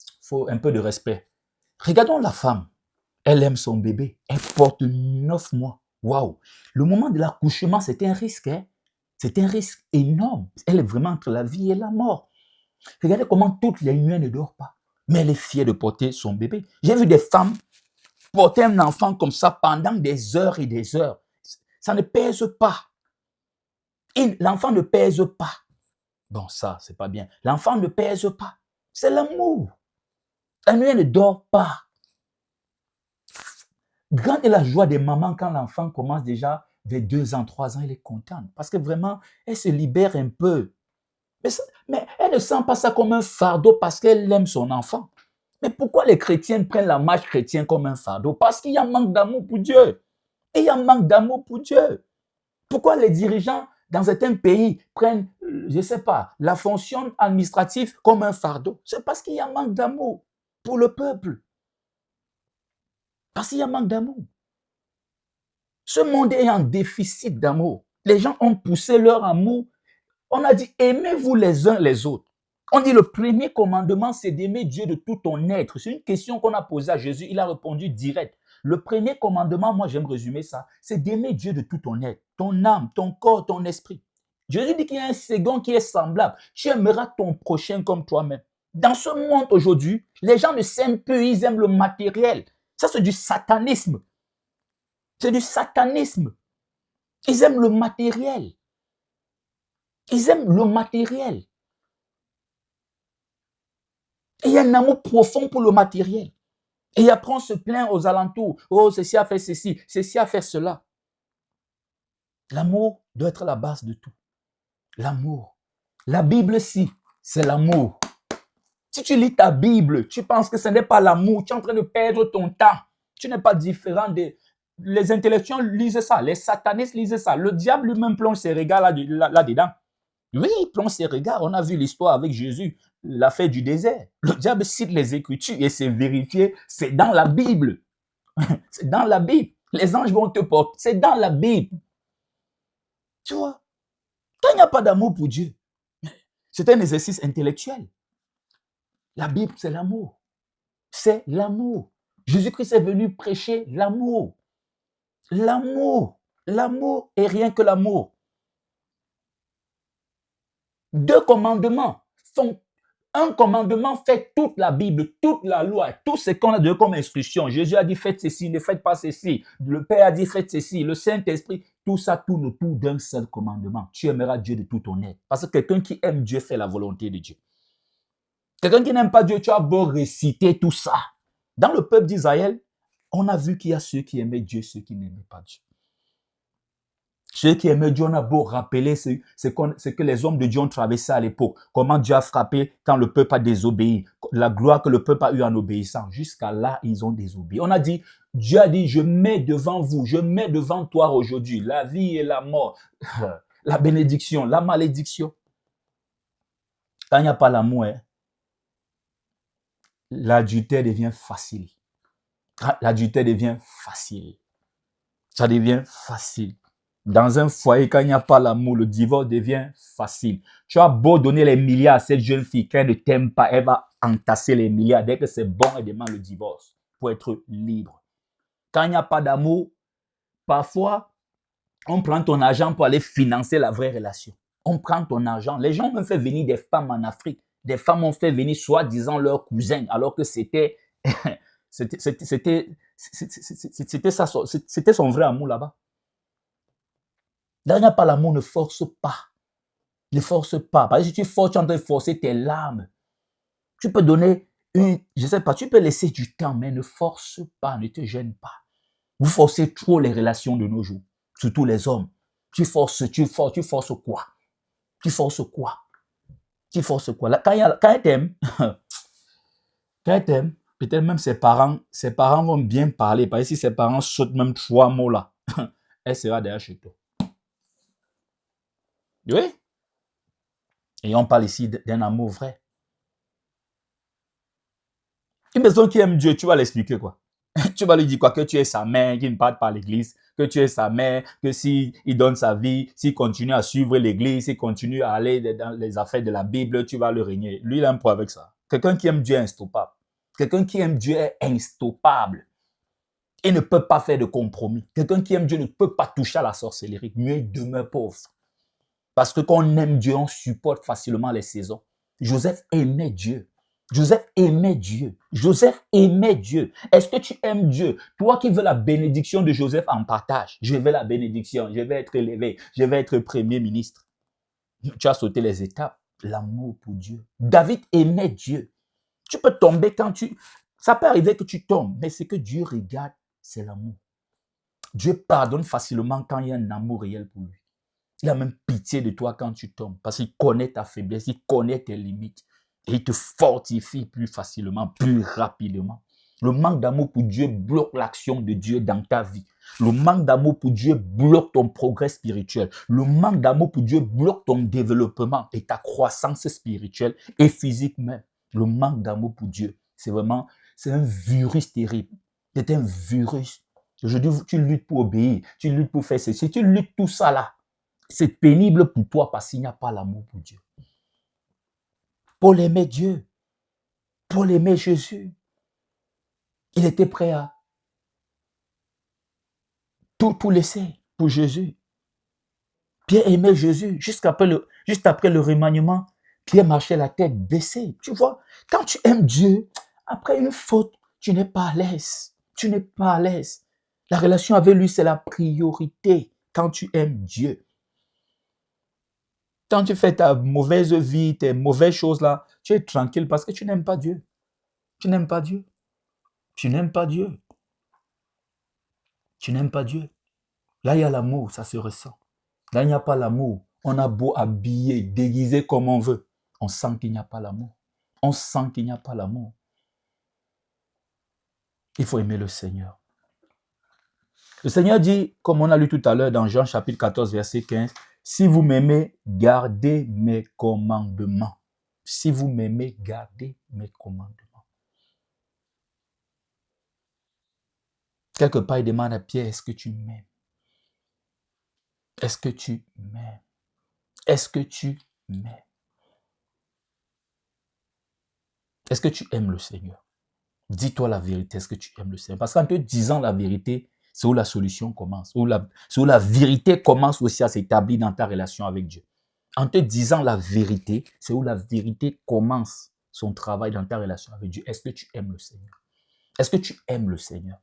il faut un peu de respect. Regardons la femme. Elle aime son bébé. Elle porte 9 mois. Waouh! Le moment de l'accouchement, c'est un risque. Hein? C'est un risque énorme. Elle est vraiment entre la vie et la mort. Regardez comment toutes les nuits elle ne dort pas. Mais elle est fière de porter son bébé. J'ai vu des femmes porter un enfant comme ça pendant des heures et des heures. Ça ne pèse pas. L'enfant ne pèse pas. Bon, ça, c'est pas bien. L'enfant ne pèse pas. C'est l'amour. La nuit, elle ne dort pas. Grande est la joie des mamans quand l'enfant commence déjà vers 2 ans, 3 ans, elle est contente. Parce que vraiment, elle se libère un peu. Mais elle ne sent pas ça comme un fardeau parce qu'elle aime son enfant. Mais pourquoi les chrétiens prennent la marche chrétienne comme un fardeau? Parce qu'il y a un manque d'amour pour Dieu. Et il y a un manque d'amour pour Dieu. Pourquoi les dirigeants dans certains pays prennent, je ne sais pas, la fonction administrative comme un fardeau? C'est parce qu'il y a un manque d'amour pour le peuple. Parce qu'il y a un manque d'amour. Ce monde est en déficit d'amour. Les gens ont poussé leur amour. On a dit, aimez-vous les uns les autres. On dit, le premier commandement, c'est d'aimer Dieu de tout ton être. C'est une question qu'on a posée à Jésus. Il a répondu direct. Le premier commandement, moi j'aime résumer ça, c'est d'aimer Dieu de tout ton être, ton âme, ton corps, ton esprit. Jésus dit qu'il y a un second qui est semblable. Tu aimeras ton prochain comme toi-même. Dans ce monde aujourd'hui, les gens ne s'aiment plus, ils aiment le matériel. Ça, c'est du satanisme. C'est du satanisme. Ils aiment le matériel. Ils aiment le matériel. Et il y a un amour profond pour le matériel. Et après, on se plaint aux alentours. Oh, ceci a fait ceci, ceci a fait cela. L'amour doit être la base de tout. L'amour. La Bible, si, c'est l'amour. Si tu lis ta Bible, tu penses que ce n'est pas l'amour, tu es en train de perdre ton temps. Tu n'es pas différent des... Les intellectuels lisent ça, les satanistes lisent ça. Le diable lui-même plonge ses regards là-dedans. Oui, il plonge ses regards. On a vu l'histoire avec Jésus, l'affaire du désert. Le diable cite les Écritures et c'est vérifié. C'est dans la Bible. C'est dans la Bible. Les anges vont te porter. C'est dans la Bible. Tu vois, quand il n'y a pas d'amour pour Dieu, c'est un exercice intellectuel. La Bible, c'est l'amour. C'est l'amour. Jésus-Christ est venu prêcher l'amour. L'amour. L'amour et rien que l'amour. 2 commandements sont... Un commandement fait toute la Bible, toute la loi, tout ce qu'on a donné comme instruction. Jésus a dit faites ceci, ne faites pas ceci. Le Père a dit faites ceci. Le Saint-Esprit, tout ça tourne autour d'un seul commandement. Tu aimeras Dieu de tout ton être. Parce que quelqu'un qui aime Dieu fait la volonté de Dieu. Quelqu'un qui n'aime pas Dieu, tu as beau réciter tout ça. Dans le peuple d'Israël, on a vu qu'il y a ceux qui aimaient Dieu, ceux qui n'aimaient pas Dieu. Ceux qui aimaient Dieu, on a beau rappeler ce que les hommes de Dieu ont traversé à l'époque. Comment Dieu a frappé quand le peuple a désobéi. La gloire que le peuple a eue en obéissant. Jusqu'à là, ils ont désobéi. On a dit, Dieu a dit, je mets devant vous, je mets devant toi aujourd'hui la vie et la mort, la bénédiction, la malédiction. Quand il n'y a pas l'amour, l'adultère devient facile. L'adultère devient facile. Ça devient facile. Dans un foyer, quand il n'y a pas l'amour, le divorce devient facile. Tu as beau donner les milliards à cette jeune fille, quand elle ne t'aime pas, elle va entasser les milliards. Dès que c'est bon, elle demande le divorce pour être libre. Quand il n'y a pas d'amour, parfois, on prend ton argent pour aller financer la vraie relation. On prend ton argent. Les gens ont fait venir des femmes en Afrique. Des femmes ont fait venir soi-disant leurs cousins, alors que c'était son vrai amour là-bas. Là, il n'y a pas l'amour, ne force pas. Ne force pas. Parce que si tu forces, tu es en train de forcer tes larmes. Tu peux donner je ne sais pas, tu peux laisser du temps, mais ne force pas, ne te gêne pas. Vous forcez trop les relations de nos jours, surtout les hommes. Tu forces quoi? Tu forces quoi? Tu forces quoi? Là, quand elle t'aime, peut-être même ses parents vont bien parler. Parce que si ses parents sautent même 3 mots là, elle sera derrière chez toi. Oui. Et on parle ici d'un amour vrai. Une personne qui aime Dieu, tu vas l'expliquer quoi? Tu vas lui dire quoi? Que tu es sa mère, qui ne part pas à l'église, que tu es sa mère, que s'il donne sa vie, s'il continue à suivre l'église, s'il continue à aller dans les affaires de la Bible, tu vas le régner. Lui, il a un problème avec ça. Quelqu'un qui aime Dieu est instoppable. Quelqu'un qui aime Dieu est instoppable. Il ne peut pas faire de compromis. Quelqu'un qui aime Dieu ne peut pas toucher à la sorcellerie. Mieux il demeure pauvre. Parce que quand on aime Dieu, on supporte facilement les saisons. Joseph aimait Dieu. Joseph aimait Dieu. Joseph aimait Dieu. Est-ce que tu aimes Dieu? Toi qui veux la bénédiction de Joseph en partage. Je veux la bénédiction. Je vais être élevé. Je vais être premier ministre. Tu as sauté les étapes. L'amour pour Dieu. David aimait Dieu. Tu peux tomber quand tu... Ça peut arriver que tu tombes, mais ce que Dieu regarde, c'est l'amour. Dieu pardonne facilement quand il y a un amour réel pour lui. Il a même pitié de toi quand tu tombes, parce qu'il connaît ta faiblesse, il connaît tes limites. Et il te fortifie plus facilement, plus rapidement. Le manque d'amour pour Dieu bloque l'action de Dieu dans ta vie. Le manque d'amour pour Dieu bloque ton progrès spirituel. Le manque d'amour pour Dieu bloque ton développement et ta croissance spirituelle et physique même. Le manque d'amour pour Dieu, c'est vraiment, c'est un virus terrible. C'est un virus. Aujourd'hui, tu luttes pour obéir, tu luttes pour faire ceci, tu luttes tout ça là. C'est pénible pour toi parce qu'il n'y a pas l'amour pour Dieu. Paul aimait Dieu. Paul aimait Jésus. Il était prêt à tout laisser pour Jésus. Pierre aimait Jésus. Juste après le remaniement, Pierre marchait la tête baissée. Tu vois, quand tu aimes Dieu, après une faute, tu n'es pas à l'aise. Tu n'es pas à l'aise. La relation avec lui, c'est la priorité quand tu aimes Dieu. Quand tu fais ta mauvaise vie, tes mauvaises choses là, tu es tranquille parce que tu n'aimes pas Dieu. Tu n'aimes pas Dieu. Tu n'aimes pas Dieu. Tu n'aimes pas Dieu. Là, il y a l'amour, ça se ressent. Là, il n'y a pas l'amour. On a beau habiller, déguiser comme on veut. On sent qu'il n'y a pas l'amour. On sent qu'il n'y a pas l'amour. Il faut aimer le Seigneur. Le Seigneur dit, comme on a lu tout à l'heure dans Jean chapitre 14, verset 15, « Si vous m'aimez, gardez mes commandements. » Si vous m'aimez, gardez mes commandements. Quelque part, il demande à Pierre, est-ce que tu m'aimes? Est-ce que tu m'aimes? Est-ce que tu m'aimes? Est-ce que tu aimes le Seigneur? Dis-toi la vérité, est-ce que tu aimes le Seigneur? Parce qu'en te disant la vérité, c'est où la solution commence. C'est où la vérité commence aussi à s'établir dans ta relation avec Dieu. En te disant la vérité, c'est où la vérité commence son travail dans ta relation avec Dieu. Est-ce que tu aimes le Seigneur? Est-ce que tu aimes le Seigneur?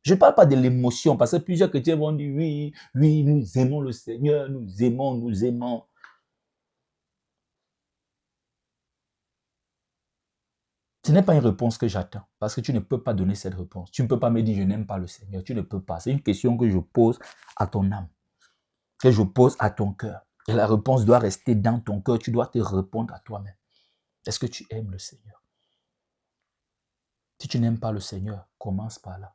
Je ne parle pas de l'émotion, parce que plusieurs chrétiens vont dire, oui, oui, nous aimons le Seigneur, nous aimons, nous aimons. Ce n'est pas une réponse que j'attends, parce que tu ne peux pas donner cette réponse. Tu ne peux pas me dire, je n'aime pas le Seigneur. Tu ne peux pas. C'est une question que je pose à ton âme, que je pose à ton cœur. Et la réponse doit rester dans ton cœur. Tu dois te répondre à toi-même. Est-ce que tu aimes le Seigneur? Si tu n'aimes pas le Seigneur, commence par là.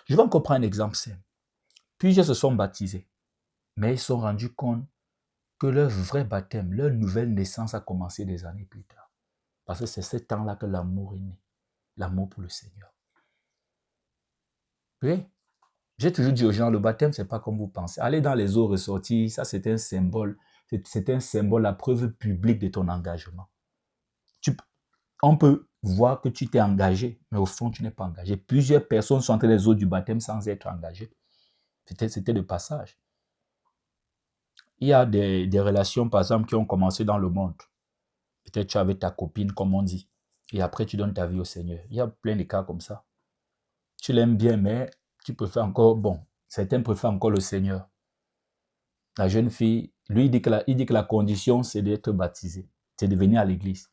Je vais encore prendre un exemple simple. Plusieurs se sont baptisés, mais ils se sont rendus compte que leur vrai baptême, leur nouvelle naissance a commencé des années plus tard. Parce que c'est ce temps-là que l'amour est né. L'amour pour le Seigneur. Oui, j'ai toujours dit aux gens, le baptême, ce n'est pas comme vous pensez. Aller dans les eaux ressorties, ça c'est un symbole. C'est un symbole, la preuve publique de ton engagement. On peut voir que tu t'es engagé, mais au fond, tu n'es pas engagé. Plusieurs personnes sont entrées dans les eaux du baptême sans être engagées. C'était de passage. Il y a des relations, par exemple, qui ont commencé dans le monde. Peut-être tu es avec ta copine, comme on dit. Et après, tu donnes ta vie au Seigneur. Il y a plein de cas comme ça. Tu l'aimes bien, mais tu préfères encore, bon, certains préfèrent encore le Seigneur. La jeune fille, lui, il dit que la condition, c'est d'être baptisé. C'est de venir à l'église.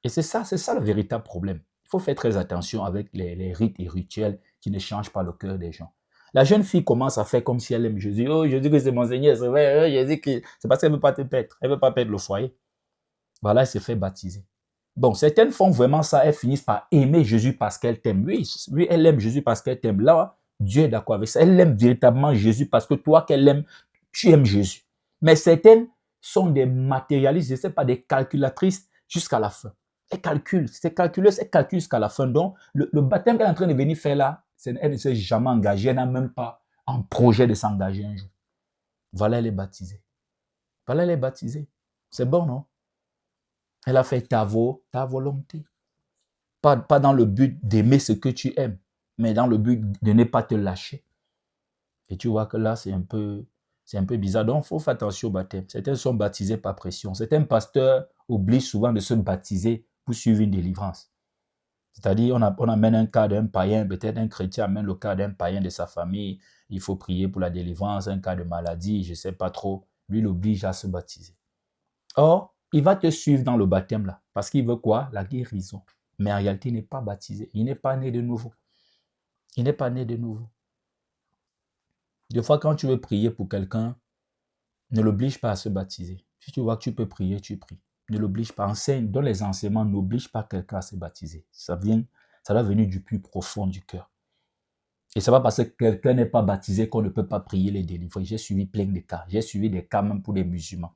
Et c'est ça le véritable problème. Il faut faire très attention avec les rites et rituels qui ne changent pas le cœur des gens. La jeune fille commence à faire comme si elle aime Jésus. Oh, Jésus que c'est mon Seigneur, c'est vrai, Jésus que... C'est parce qu'elle ne veut pas te perdre. Elle ne veut pas perdre le foyer. Voilà, elle se fait baptiser. Bon, certaines font vraiment ça, elles finissent par aimer Jésus parce qu'elles t'aiment. Oui, elle aime Jésus parce qu'elle t'aime. Là, Dieu est d'accord avec ça. Elle aime véritablement Jésus parce que toi qu'elle aime, tu aimes Jésus. Mais certaines sont des matérialistes, je ne sais pas, des calculatrices jusqu'à la fin. Elles calculent, c'est calculeuse, elles calculent jusqu'à la fin. Donc, le baptême qu'elle est en train de venir faire là, elle ne s'est jamais engagée, elle n'a même pas un projet de s'engager un jour. Voilà, elle est baptisée. Voilà, elle est baptisée. C'est bon, non? Elle a fait ta volonté. Pas dans le but d'aimer ce que tu aimes, mais dans le but de ne pas te lâcher. Et tu vois que là, c'est un peu bizarre. Donc, il faut faire attention au baptême. Certains sont baptisés par pression. Certains pasteurs obligent souvent de se baptiser pour suivre une délivrance. C'est-à-dire, on amène un cas d'un païen, peut-être un chrétien amène le cas d'un païen de sa famille. Il faut prier pour la délivrance, un cas de maladie, je ne sais pas trop. Lui, il l'oblige à se baptiser. Or, il va te suivre dans le baptême là, parce qu'il veut quoi? La guérison. Mais en réalité, il n'est pas baptisé. Il n'est pas né de nouveau. Il n'est pas né de nouveau. Des fois, quand tu veux prier pour quelqu'un, ne l'oblige pas à se baptiser. Si tu vois que tu peux prier, tu pries. Ne l'oblige pas. Enseigne, donne les enseignements, n'oblige pas quelqu'un à se baptiser. Ça doit venir du plus profond du cœur. Et c'est pas parce que quelqu'un n'est pas baptisé qu'on ne peut pas prier les délivrer. J'ai suivi plein de cas. J'ai suivi des cas même pour des musulmans.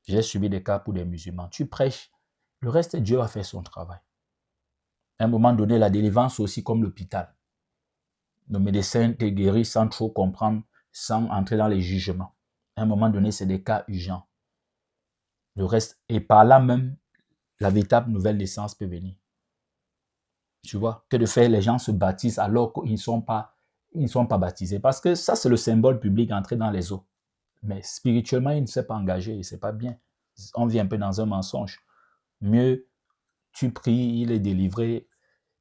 J'ai suivi des cas pour des musulmans. Tu prêches, le reste, Dieu va faire son travail. À un moment donné, la délivrance aussi comme l'hôpital. Le médecin te guérit sans trop comprendre, sans entrer dans les jugements. À un moment donné, c'est des cas urgents. Le reste, et par là même, la véritable nouvelle naissance peut venir. Tu vois, que de faire les gens se baptisent alors qu'ils ne sont pas baptisés. Parce que ça, c'est le symbole public, entrer dans les eaux. Mais spirituellement, il ne s'est pas engagé et ce n'est pas bien. On vit un peu dans un mensonge. Mieux, tu pries, il est délivré.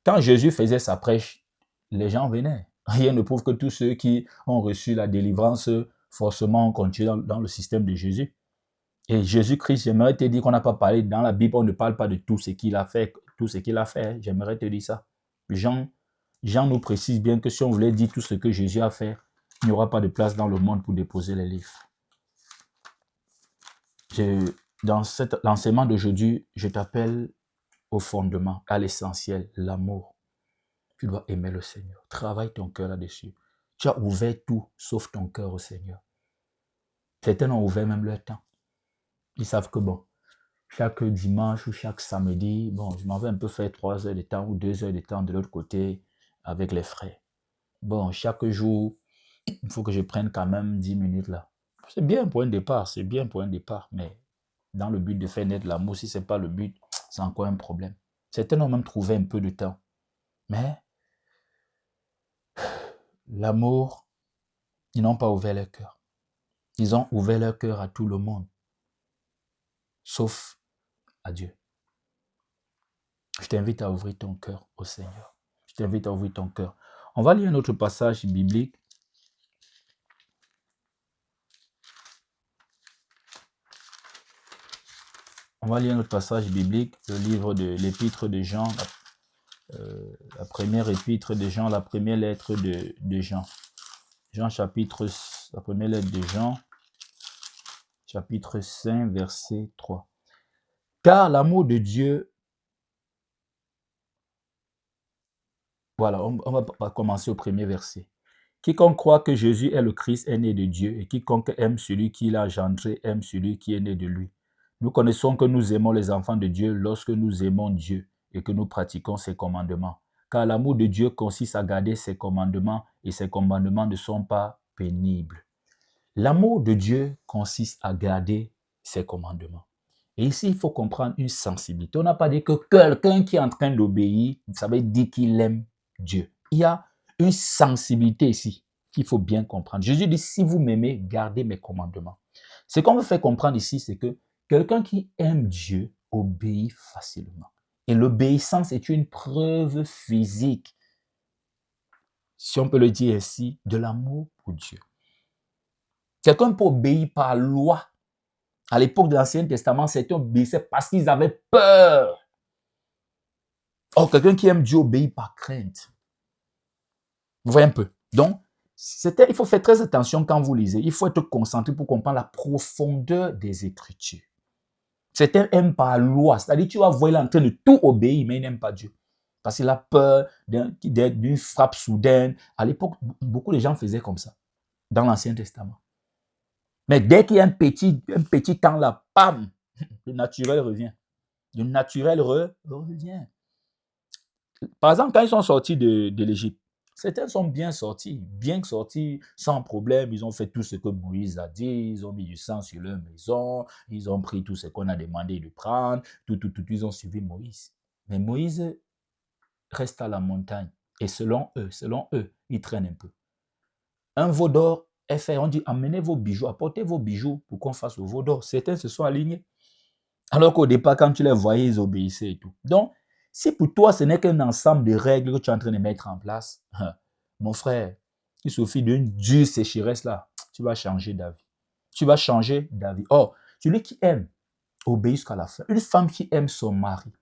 Quand Jésus faisait sa prêche, les gens venaient. Rien ne prouve que tous ceux qui ont reçu la délivrance, forcément, ont continué dans le système de Jésus. Et Jésus-Christ, j'aimerais te dire qu'on n'a pas parlé, dans la Bible, on ne parle pas de tout ce qu'il a fait, j'aimerais te dire ça. Jean nous précise bien que si on voulait dire tout ce que Jésus a fait, il n'y aura pas de place dans le monde pour déposer les livres. Dans l'enseignement d'aujourd'hui, je t'appelle au fondement, à l'essentiel, l'amour. Tu dois aimer le Seigneur. Travaille ton cœur là-dessus. Tu as ouvert tout, sauf ton cœur au Seigneur. Certains ont ouvert même leur temps. Ils savent que bon, chaque dimanche ou chaque samedi, bon, je m'en vais un peu faire 3 heures de temps ou 2 heures de temps de l'autre côté avec les frères. Bon, chaque jour, il faut que je prenne quand même 10 minutes là. C'est bien pour un départ, mais dans le but de faire naître l'amour, si ce n'est pas le but, c'est encore un problème. Certains ont même trouvé un peu de temps. Mais l'amour, ils n'ont pas ouvert leur cœur. Ils ont ouvert leur cœur à tout le monde, sauf à Dieu. Je t'invite à ouvrir ton cœur au Seigneur. Je t'invite à ouvrir ton cœur. On va lire un autre passage biblique. On va lire un autre passage biblique, le livre de l'épître de Jean, la première épître de Jean, la première lettre de Jean. La première lettre de Jean, chapitre 5, verset 3. Car l'amour de Dieu, voilà, on va commencer au premier verset. Quiconque croit que Jésus est le Christ est né de Dieu, et quiconque aime celui qui l'a engendré aime celui qui est né de lui. Nous connaissons que nous aimons les enfants de Dieu lorsque nous aimons Dieu et que nous pratiquons ses commandements. Car l'amour de Dieu consiste à garder ses commandements, et ses commandements ne sont pas pénibles. L'amour de Dieu consiste à garder ses commandements. Et ici, il faut comprendre une sensibilité. On n'a pas dit que quelqu'un qui est en train d'obéir, ça veut dire qu'il aime Dieu. Il y a une sensibilité ici qu'il faut bien comprendre. Jésus dit, si vous m'aimez, gardez mes commandements. Ce qu'on veut faire comprendre ici, c'est que quelqu'un qui aime Dieu obéit facilement. Et l'obéissance est une preuve physique, si on peut le dire ainsi, de l'amour pour Dieu. Quelqu'un peut obéir par loi. À l'époque de l'Ancien Testament, certains obéissaient parce qu'ils avaient peur. Or, quelqu'un qui aime Dieu obéit par crainte. Vous voyez un peu. Donc, il faut faire très attention quand vous lisez. Il faut être concentré pour comprendre la profondeur des Écritures. Certains aiment par loi. C'est-à-dire, tu vas voir, il est en train de tout obéir, mais il n'aime pas Dieu. Parce qu'il a peur d'une frappe soudaine. À l'époque, beaucoup de gens faisaient comme ça, dans l'Ancien Testament. Mais dès qu'il y a un petit temps là, pam, le naturel revient. Le naturel revient. Par exemple, quand ils sont sortis de l'Égypte, certains sont bien sortis, sans problème. Ils ont fait tout ce que Moïse a dit. Ils ont mis du sang sur leur maison. Ils ont pris tout ce qu'on a demandé de prendre. Tout. Ils ont suivi Moïse. Mais Moïse reste à la montagne. Et selon eux, ils traînent un peu. Un veau d'or est fait. On dit, amenez vos bijoux, apportez vos bijoux pour qu'on fasse le veau d'or. Certains se sont alignés. Alors qu'au départ, quand tu les voyais, ils obéissaient et tout. Donc, si pour toi, ce n'est qu'un ensemble de règles que tu es en train de mettre en place, mon frère, il suffit d'une dure sécheresse là, tu vas changer d'avis. Tu vas changer d'avis. Or, celui qui aime obéit jusqu'à la fin. Une femme qui aime son mari,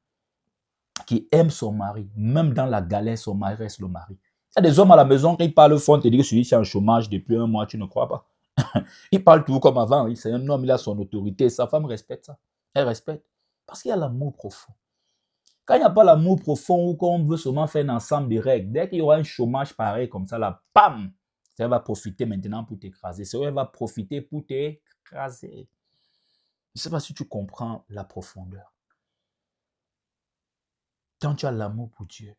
même dans la galère, son mari reste le mari. Il y a des hommes à la maison qui parlent fort, te disent que celui-ci est en chômage depuis un mois, tu ne crois pas. Il parle tout comme avant. C'est un homme, il a son autorité. Sa femme respecte ça. Elle respecte. Parce qu'il y a l'amour profond. Quand il n'y a pas l'amour profond ou qu'on veut seulement faire un ensemble de règles, dès qu'il y aura un chômage pareil comme ça, là, bam, ça va profiter maintenant pour t'écraser. Ça va profiter pour t'écraser. Je ne sais pas si tu comprends la profondeur. Quand tu as l'amour pour Dieu,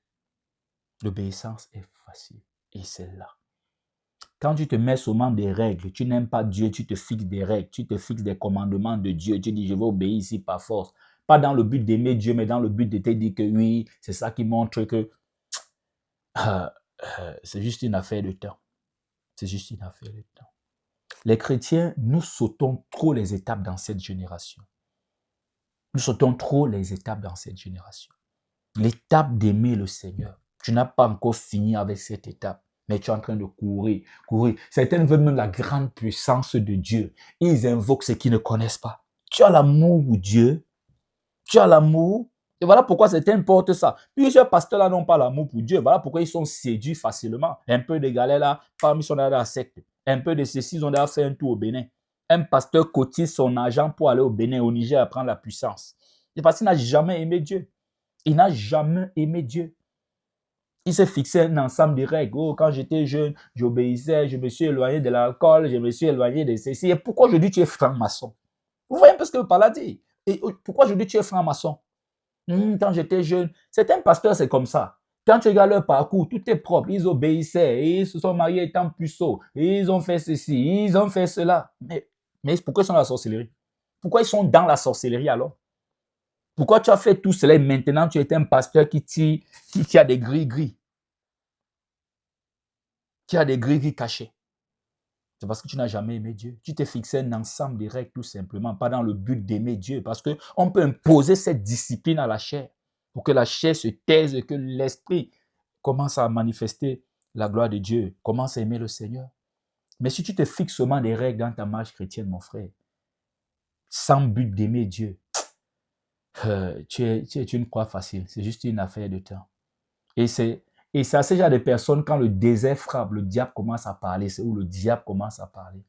l'obéissance est facile. Et c'est là. Quand tu te mets seulement des règles, tu n'aimes pas Dieu, tu te fixes des règles, tu te fixes des commandements de Dieu, tu dis je vais obéir ici par force. Pas dans le but d'aimer Dieu, mais dans le but de te dire que oui, c'est ça qui montre que c'est juste une affaire de temps. C'est juste une affaire de temps. Les chrétiens, nous sautons trop les étapes dans cette génération. Nous sautons trop les étapes dans cette génération. L'étape d'aimer le Seigneur. Tu n'as pas encore fini avec cette étape, mais tu es en train de courir. Certains veulent même la grande puissance de Dieu. Ils invoquent ce qu'ils ne connaissent pas. Tu as l'amour pour Dieu. Tu as l'amour. Et voilà pourquoi certains portent ça. Plusieurs pasteurs là n'ont pas l'amour pour Dieu. Voilà pourquoi ils sont séduits facilement. Un peu de galère là, parmi ils sont dans la secte. Un peu de ceci, ils ont déjà fait un tour au Bénin. Un pasteur cotise son argent pour aller au Bénin, au Niger, à prendre la puissance. C'est parce qu'il n'a jamais aimé Dieu. Il n'a jamais aimé Dieu. Il s'est fixé un ensemble de règles. Oh, quand j'étais jeune, j'obéissais, je me suis éloigné de l'alcool, je me suis éloigné de ceci. Et pourquoi aujourd'hui tu es franc-maçon? Vous voyez un peu ce que le parle dit. Et pourquoi aujourd'hui tu es franc-maçon? Quand j'étais jeune, certains pasteurs, c'est comme ça. Quand tu regardes leur parcours, tout est propre. Ils obéissaient, et ils se sont mariés étant puceaux, et ils ont fait ceci, ils ont fait cela. Mais pourquoi ils sont dans la sorcellerie? Pourquoi ils sont dans la sorcellerie alors? Pourquoi tu as fait tout cela et maintenant tu es un pasteur qui a des gris-gris? Qui a des gris-gris cachés? C'est parce que tu n'as jamais aimé Dieu. Tu t'es fixé un ensemble de règles tout simplement, pas dans le but d'aimer Dieu. Parce qu'on peut imposer cette discipline à la chair pour que la chair se taise et que l'esprit commence à manifester la gloire de Dieu, commence à aimer le Seigneur. Mais si tu te fixes seulement des règles dans ta marche chrétienne, mon frère, sans but d'aimer Dieu, tu es une proie facile. C'est juste une affaire de temps. Et c'est à ce genre de personnes, quand le désert frappe, le diable commence à parler. C'est où le diable commence à parler.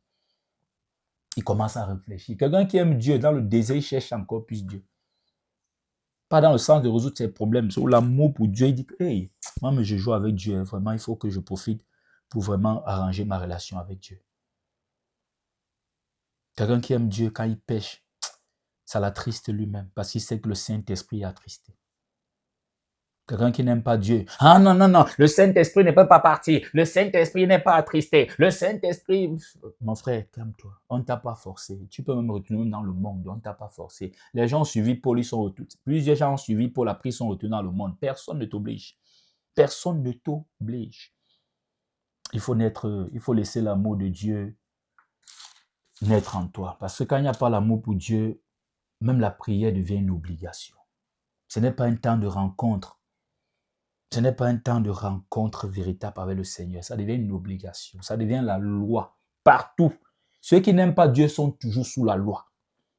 Il commence à réfléchir. Quelqu'un qui aime Dieu, dans le désert, il cherche encore plus Dieu. Pas dans le sens de résoudre ses problèmes. C'est où l'amour pour Dieu, il dit que, hey, moi, mais je joue avec Dieu. Vraiment, il faut que je profite pour vraiment arranger ma relation avec Dieu. Quelqu'un qui aime Dieu, quand il pêche, ça l'attriste lui-même parce qu'il sait que le Saint-Esprit est attristé. Quelqu'un qui n'aime pas Dieu. Ah non, le Saint-Esprit ne peut pas partir. Le Saint-Esprit n'est pas attristé. Le Saint-Esprit... Mon frère, calme-toi. On ne t'a pas forcé. Tu peux même retourner dans le monde. On ne t'a pas forcé. Les gens ont suivi Paul, ils sont retournés. Plusieurs gens ont suivi Paul, après ils sont retournés dans le monde. Personne ne t'oblige. Personne ne t'oblige. Il faut laisser l'amour de Dieu naître en toi. Parce que quand il n'y a pas l'amour pour Dieu, même la prière devient une obligation. Ce n'est pas un temps de rencontre. Ce n'est pas un temps de rencontre véritable avec le Seigneur. Ça devient une obligation. Ça devient la loi. Partout. Ceux qui n'aiment pas Dieu sont toujours sous la loi.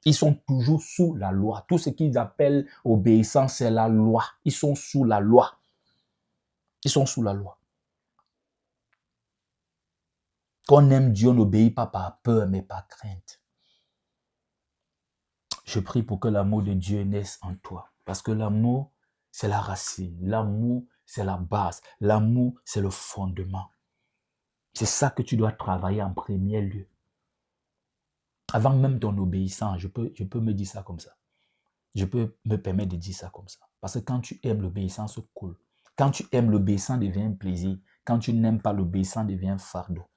Ils sont toujours sous la loi. Tout ce qu'ils appellent obéissance, c'est la loi. Ils sont sous la loi. Ils sont sous la loi. Quand on aime Dieu, on n'obéit pas par peur, mais par crainte. Je prie pour que l'amour de Dieu naisse en toi. Parce que l'amour, c'est la racine. L'amour, c'est la base. L'amour, c'est le fondement. C'est ça que tu dois travailler en premier lieu. Avant même ton obéissance, je peux me dire ça comme ça. Je peux me permettre de dire ça comme ça. Parce que quand tu aimes l'obéissance, cool. Quand tu aimes l'obéissance, devient un plaisir. Quand tu n'aimes pas l'obéissance, devient un fardeau.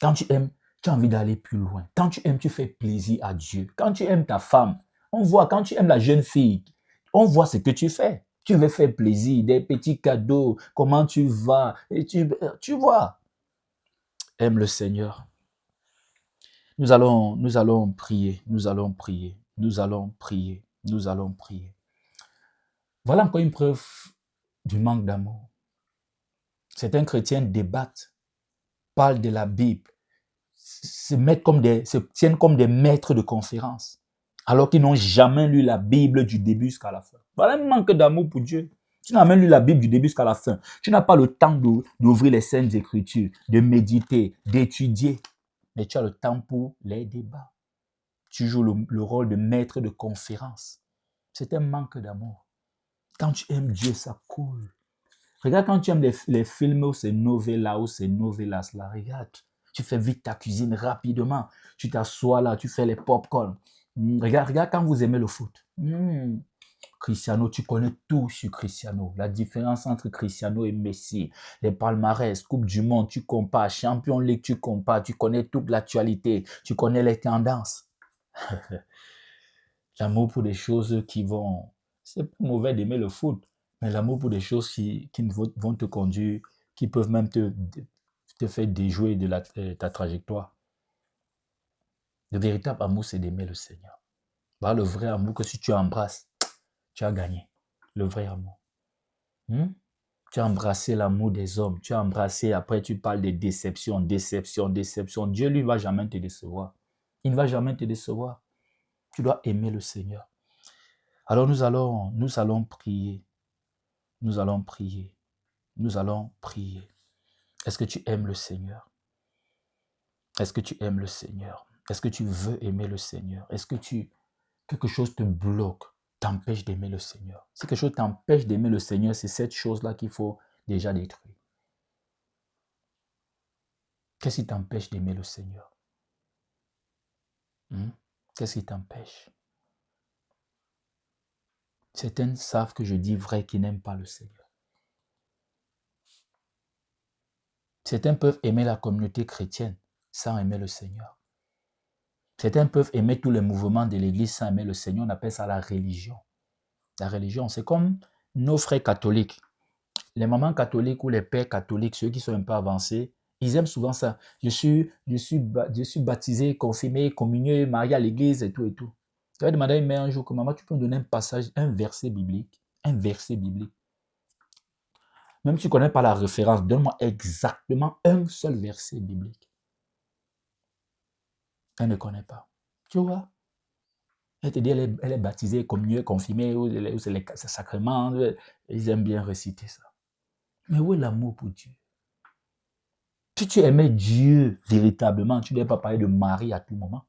Quand tu aimes, tu as envie d'aller plus loin. Quand tu aimes, tu fais plaisir à Dieu. Quand tu aimes ta femme, on voit, quand tu aimes la jeune fille, on voit ce que tu fais. Tu veux faire plaisir, des petits cadeaux, comment tu vas, et tu vois. Aime le Seigneur. Nous allons prier, nous allons prier, nous allons prier, nous allons prier. Voilà encore une preuve du manque d'amour. Certains chrétiens débattent, parlent de la Bible, se tiennent comme des maîtres de conférence, alors qu'ils n'ont jamais lu la Bible du début jusqu'à la fin. Voilà un manque d'amour pour Dieu. Tu n'as même lu la Bible du début jusqu'à la fin. Tu n'as pas le temps d'ouvrir les Saintes Écritures, de méditer, d'étudier. Mais tu as le temps pour les débats. Tu joues le rôle de maître de conférence. C'est un manque d'amour. Quand tu aimes Dieu, ça coule. Regarde quand tu aimes les films ou ces novellas ou ces novellas là, regarde. Tu fais vite ta cuisine rapidement. Tu t'assois là, tu fais les pop-corn. Regarde quand vous aimez le foot. Cristiano, tu connais tout sur Cristiano. La différence entre Cristiano et Messi. Les palmarès, Coupe du Monde, tu compares. Champions League, tu compares. Tu connais toute l'actualité. Tu connais les tendances. L'amour pour des choses qui vont... C'est pas mauvais d'aimer le foot, mais l'amour pour des choses qui vont te conduire, qui peuvent même te faire déjouer de ta trajectoire. Le véritable amour, c'est d'aimer le Seigneur. Bah, le vrai amour que si tu embrasses, tu as gagné. Le vrai amour. Tu as embrassé l'amour des hommes. Tu as embrassé, après tu parles de déception, déception, déception. Dieu, lui, ne va jamais te décevoir. Il ne va jamais te décevoir. Tu dois aimer le Seigneur. Alors nous allons prier. Nous allons prier. Nous allons prier. Est-ce que tu aimes le Seigneur? Est-ce que tu aimes le Seigneur? Est-ce que tu veux aimer le Seigneur? Est-ce que quelque chose te bloque, t'empêche d'aimer le Seigneur? Si quelque chose t'empêche d'aimer le Seigneur, c'est cette chose-là qu'il faut déjà détruire. Qu'est-ce qui t'empêche d'aimer le Seigneur? Qu'est-ce qui t'empêche? Certains savent que je dis vrai qu'ils n'aiment pas le Seigneur. Certains peuvent aimer la communauté chrétienne sans aimer le Seigneur. Certains peuvent aimer tous les mouvements de l'Église sans aimer le Seigneur. On appelle ça la religion. La religion, c'est comme nos frères catholiques. Les mamans catholiques ou les pères catholiques, ceux qui sont un peu avancés, ils aiment souvent ça. Je suis baptisé, confirmé, communié, marié à l'église et tout et tout. Je vais demander à une mère un jour que maman, tu peux me donner un passage, un verset biblique. Un verset biblique. Même si tu ne connais pas la référence, donne-moi exactement un seul verset biblique. Elle ne connaît pas. Tu vois? Elle te dit, elle est baptisée, communiée, confirmée, ou c'est les sacrements. Ils aiment bien réciter ça. Mais où est l'amour pour Dieu? Si tu aimais Dieu véritablement, tu ne devais pas parler de Marie à tout moment.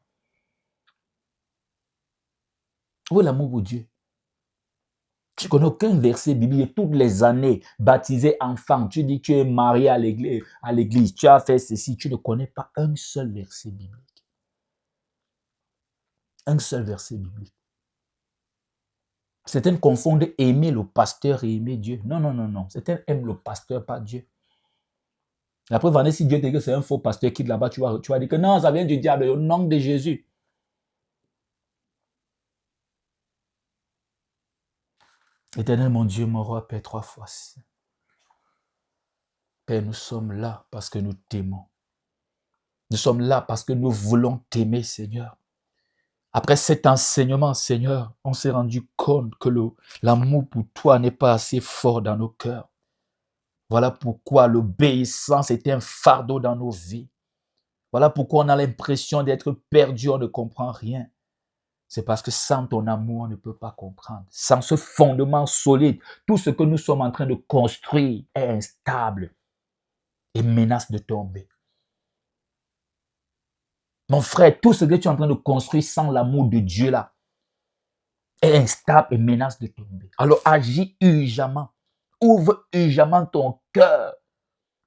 Où est l'amour pour Dieu? Tu ne connais aucun verset biblique. Toutes les années, baptisé enfant, tu dis que tu es marié à l'église, tu as fait ceci, tu ne connais pas un seul verset biblique. Un seul verset biblique. Certains confondent aimer le pasteur et aimer Dieu. Non, non, non, non. Certains aiment le pasteur, pas Dieu. La preuve en est, si Dieu te dit que c'est un faux pasteur qui est là-bas, tu vas dire que non, ça vient du diable, au nom de Jésus. Éternel, mon Dieu, mon roi, Père, 3 fois. Père, nous sommes là parce que nous t'aimons. Nous sommes là parce que nous voulons t'aimer, Seigneur. Après cet enseignement, Seigneur, on s'est rendu compte que l'amour pour toi n'est pas assez fort dans nos cœurs. Voilà pourquoi l'obéissance est un fardeau dans nos vies. Voilà pourquoi on a l'impression d'être perdu, on ne comprend rien. C'est parce que sans ton amour, on ne peut pas comprendre. Sans ce fondement solide, tout ce que nous sommes en train de construire est instable et menace de tomber. Mon frère, tout ce que tu es en train de construire sans l'amour de Dieu là est instable et menace de tomber. Alors agis urgemment. Ouvre urgemment ton cœur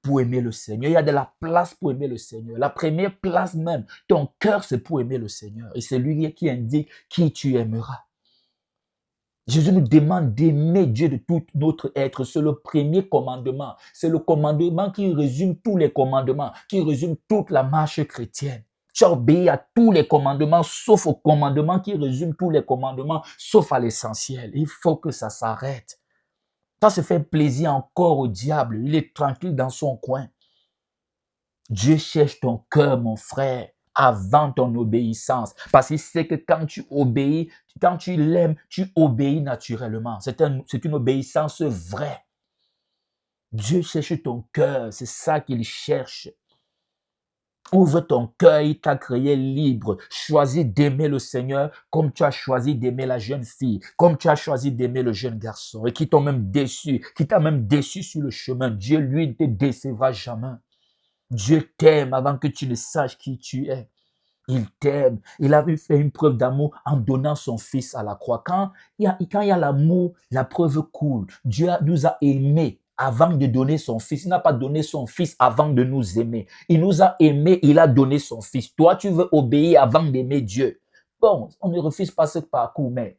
pour aimer le Seigneur. Il y a de la place pour aimer le Seigneur. La première place même, ton cœur, c'est pour aimer le Seigneur. Et c'est lui qui indique qui tu aimeras. Jésus nous demande d'aimer Dieu de tout notre être. C'est le premier commandement. C'est le commandement qui résume tous les commandements, qui résume toute la marche chrétienne. Tu as obéi à tous les commandements, sauf au commandement qui résume tous les commandements, sauf à l'essentiel. Il faut que ça s'arrête. Ça se fait plaisir encore au diable. Il est tranquille dans son coin. Dieu cherche ton cœur, mon frère, avant ton obéissance. Parce qu'il sait que quand tu obéis, quand tu l'aimes, tu obéis naturellement. C'est une obéissance vraie. Dieu cherche ton cœur, c'est ça qu'il cherche. Ouvre ton cœur, il t'a créé libre. Choisis d'aimer le Seigneur comme tu as choisi d'aimer la jeune fille, comme tu as choisi d'aimer le jeune garçon, et qui t'a même déçu sur le chemin. Dieu, lui, ne te décevra jamais. Dieu t'aime avant que tu ne saches qui tu es. Il t'aime. Il a fait une preuve d'amour en donnant son fils à la croix. Quand il y a l'amour, la preuve coule. Dieu nous a aimés avant de donner son fils. Il n'a pas donné son fils avant de nous aimer. Il nous a aimés, il a donné son fils. Toi, tu veux obéir avant d'aimer Dieu. Bon, on ne refuse pas ce parcours, mais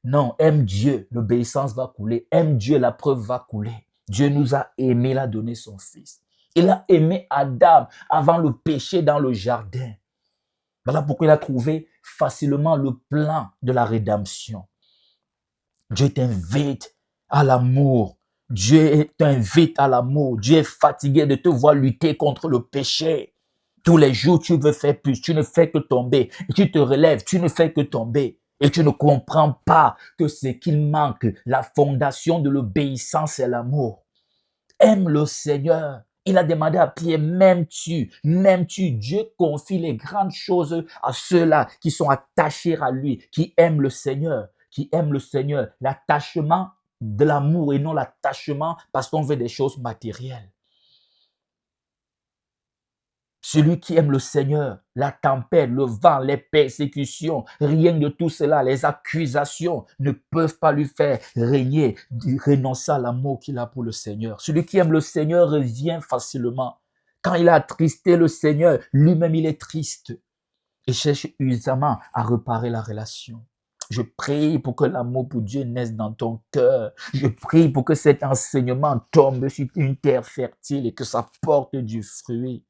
non, aime Dieu, l'obéissance va couler. Aime Dieu, la preuve va couler. Dieu nous a aimés, il a donné son fils. Il a aimé Adam avant le péché dans le jardin. Voilà pourquoi il a trouvé facilement le plan de la rédemption. Dieu t'invite à l'amour. Dieu t'invite à l'amour. Dieu est fatigué de te voir lutter contre le péché. Tous les jours, tu veux faire plus. Tu ne fais que tomber. Et tu te relèves. Tu ne fais que tomber. Et tu ne comprends pas que ce qu'il manque, la fondation de l'obéissance, c'est l'amour. Aime le Seigneur. Il a demandé à Pierre, m'aimes-tu? Dieu confie les grandes choses à ceux-là qui sont attachés à lui, qui aiment le Seigneur, l'attachement de l'amour et non l'attachement parce qu'on veut des choses matérielles. Celui qui aime le Seigneur, la tempête, le vent, les persécutions, rien de tout cela, les accusations ne peuvent pas lui faire renoncer à l'amour qu'il a pour le Seigneur. Celui qui aime le Seigneur revient facilement. Quand il a attristé le Seigneur, lui-même il est triste et cherche usamment à réparer la relation. Je prie pour que l'amour pour Dieu naisse dans ton cœur. Je prie pour que cet enseignement tombe sur une terre fertile et que ça porte du fruit.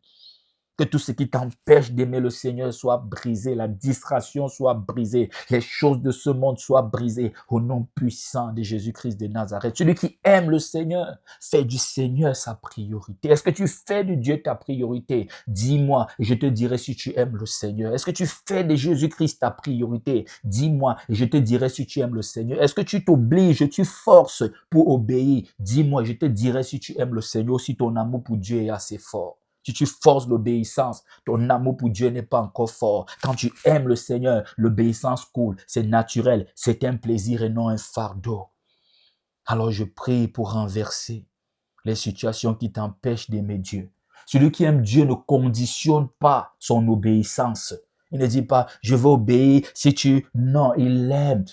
Que tout ce qui t'empêche d'aimer le Seigneur soit brisé, la distraction soit brisée, les choses de ce monde soient brisées au nom puissant de Jésus-Christ de Nazareth. Celui qui aime le Seigneur fait du Seigneur sa priorité. Est-ce que tu fais de Dieu ta priorité? Dis-moi et je te dirai si tu aimes le Seigneur. Est-ce que tu fais de Jésus-Christ ta priorité? Dis-moi et je te dirai si tu aimes le Seigneur. Est-ce que tu t'obliges, tu forces pour obéir? Dis-moi et je te dirai si tu aimes le Seigneur, si ton amour pour Dieu est assez fort. Si tu forces l'obéissance, ton amour pour Dieu n'est pas encore fort. Quand tu aimes le Seigneur, l'obéissance coule. C'est naturel, c'est un plaisir et non un fardeau. Alors je prie pour renverser les situations qui t'empêchent d'aimer Dieu. Celui qui aime Dieu ne conditionne pas son obéissance. Il ne dit pas, je veux obéir si tu... Non, il aime.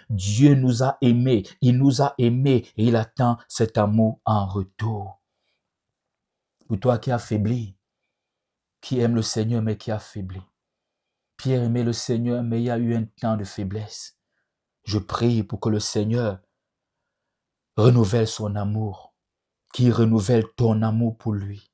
Dieu nous a aimés. Il nous a aimés et il attend cet amour en retour. Pour toi qui affaibli, qui aime le Seigneur mais qui affaibli. Pierre aimait le Seigneur mais il y a eu un temps de faiblesse. Je prie pour que le Seigneur renouvelle son amour, qu'il renouvelle ton amour pour lui.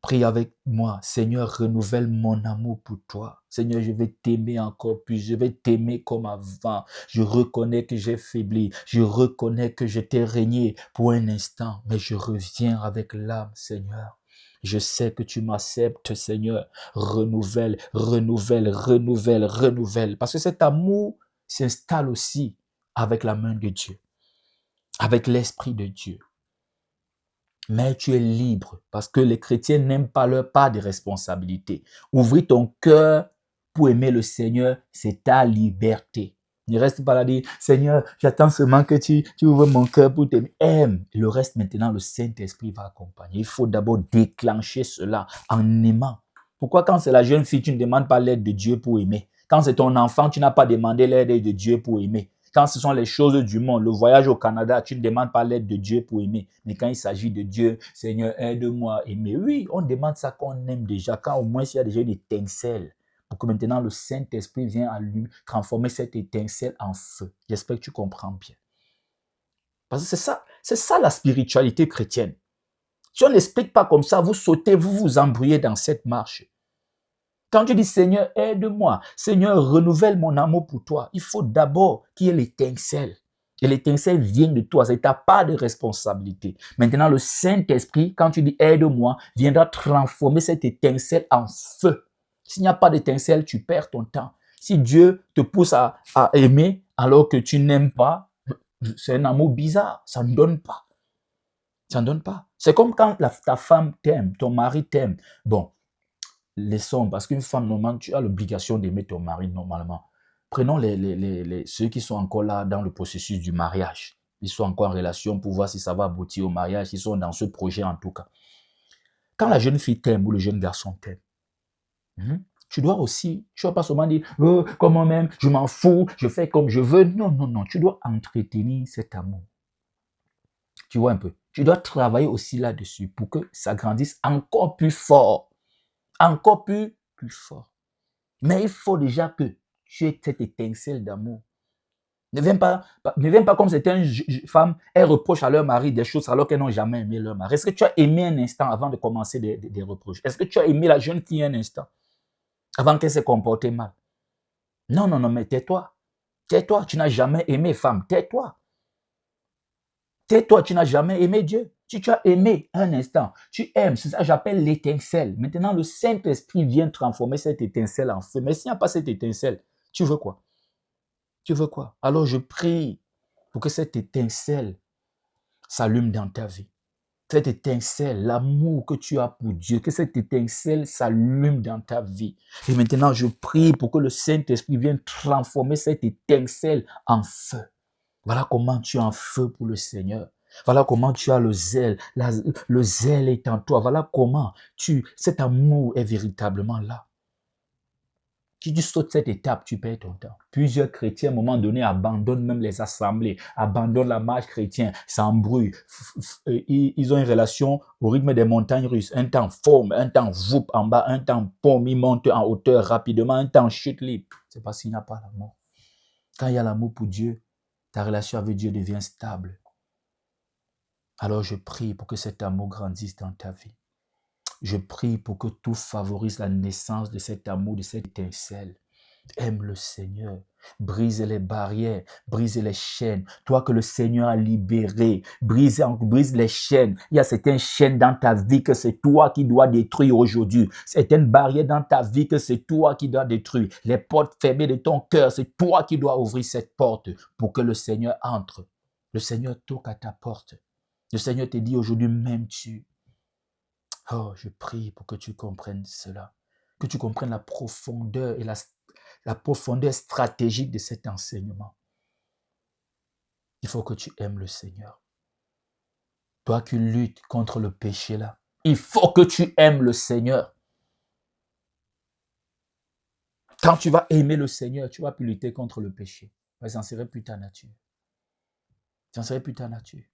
Prie avec moi, Seigneur, renouvelle mon amour pour toi. Seigneur, je vais t'aimer encore plus, je vais t'aimer comme avant. Je reconnais que j'ai faibli, je reconnais que je t'ai régné pour un instant, mais je reviens avec l'âme, Seigneur. Je sais que tu m'acceptes, Seigneur. Renouvelle. Parce que cet amour s'installe aussi avec la main de Dieu, avec l'Esprit de Dieu. Mais tu es libre parce que les chrétiens n'aiment pas leur part de responsabilité. Ouvrir ton cœur pour aimer le Seigneur, c'est ta liberté. Ne reste pas là dire, Seigneur, j'attends seulement que tu ouvres mon cœur pour t'aimer. Aime. Le reste maintenant, le Saint-Esprit va accompagner. Il faut d'abord déclencher cela en aimant. Pourquoi quand c'est la jeune fille, tu ne demandes pas l'aide de Dieu pour aimer? Quand c'est ton enfant, tu n'as pas demandé l'aide de Dieu pour aimer. Quand ce sont les choses du monde, le voyage au Canada, tu ne demandes pas l'aide de Dieu pour aimer. Mais quand il s'agit de Dieu, Seigneur, aide-moi à aimer. Oui, on demande ça quand on aime déjà, quand au moins il y a déjà une étincelle. Pour que maintenant le Saint-Esprit vienne à lui transformer cette étincelle en feu. J'espère que tu comprends bien. Parce que c'est ça la spiritualité chrétienne. Si on n'explique pas comme ça, vous sautez, vous vous embrouillez dans cette marche. Quand tu dis Seigneur, aide-moi, Seigneur, renouvelle mon amour pour toi, il faut d'abord qu'il y ait l'étincelle. Et l'étincelle vient de toi, c'est ta part de responsabilité. Maintenant, le Saint-Esprit, quand tu dis aide-moi, viendra transformer cette étincelle en feu. S'il n'y a pas d'étincelle, tu perds ton temps. Si Dieu te pousse à aimer alors que tu n'aimes pas, c'est un amour bizarre, ça ne donne pas. Ça ne donne pas. C'est comme quand ta femme t'aime, ton mari t'aime. Bon, laissons, parce qu'une femme, normalement, tu as l'obligation d'aimer ton mari normalement. Prenons ceux qui sont encore là dans le processus du mariage. Ils sont encore en relation pour voir si ça va aboutir au mariage. Ils sont dans ce projet en tout cas. Quand la jeune fille t'aime ou le jeune garçon t'aime, tu dois aussi, tu ne vas pas seulement dire, oh, comment même, je m'en fous, je fais comme je veux. Non, non, non, tu dois entretenir cet amour. Tu vois un peu. Tu dois travailler aussi là-dessus pour que ça grandisse encore plus fort. Encore plus fort. Mais il faut déjà que tu aies cette étincelle d'amour. Ne viens pas comme certaines femmes, elles reprochent à leur mari des choses alors qu'elles n'ont jamais aimé leur mari. Est-ce que tu as aimé un instant avant de commencer des reproches? Est-ce que tu as aimé la jeune fille un instant avant qu'elle se comporte mal? Non, non, non, mais tais-toi. Tais-toi, tu n'as jamais aimé femme, tais-toi. Tais-toi, tu n'as jamais aimé Dieu. Si tu as aimé un instant, tu aimes, c'est ça que j'appelle l'étincelle. Maintenant, le Saint-Esprit vient transformer cette étincelle en feu. Mais s'il n'y a pas cette étincelle, tu veux quoi? Tu veux quoi? Alors je prie pour que cette étincelle s'allume dans ta vie. Cette étincelle, l'amour que tu as pour Dieu, que cette étincelle s'allume dans ta vie. Et maintenant, je prie pour que le Saint-Esprit vienne transformer cette étincelle en feu. Voilà comment tu es en feu pour le Seigneur. Voilà comment tu as le zèle. Le zèle est en toi. Voilà comment cet amour est véritablement là. Si tu sautes cette étape, tu perds ton temps. Plusieurs chrétiens, à un moment donné, abandonnent même les assemblées, abandonnent la marche chrétienne, s'embrouillent. Ils ont une relation au rythme des montagnes russes. Un temps forme, un temps voupe en bas, un temps pomme, ils montent en hauteur rapidement, un temps chute libre. C'est parce qu'il n'y a pas l'amour. Quand il y a l'amour pour Dieu, ta relation avec Dieu devient stable. Alors je prie pour que cet amour grandisse dans ta vie. Je prie pour que tout favorise la naissance de cet amour, de cette étincelle. Aime le Seigneur. Brise les barrières, brise les chaînes. Toi que le Seigneur a libéré, brise les chaînes. Il y a certaines chaînes dans ta vie que c'est toi qui dois détruire aujourd'hui. Certaines barrières dans ta vie que c'est toi qui dois détruire. Les portes fermées de ton cœur, c'est toi qui dois ouvrir cette porte pour que le Seigneur entre. Le Seigneur toque à ta porte. Le Seigneur te dit aujourd'hui, m'aimes-tu? Oh, je prie pour que tu comprennes cela, que tu comprennes la profondeur et la profondeur stratégique de cet enseignement. Il faut que tu aimes le Seigneur. Toi qui luttes contre le péché là, il faut que tu aimes le Seigneur. Quand tu vas aimer le Seigneur, tu vas plus lutter contre le péché. Ça n'en serait plus ta nature. Ça n'en serait plus ta nature.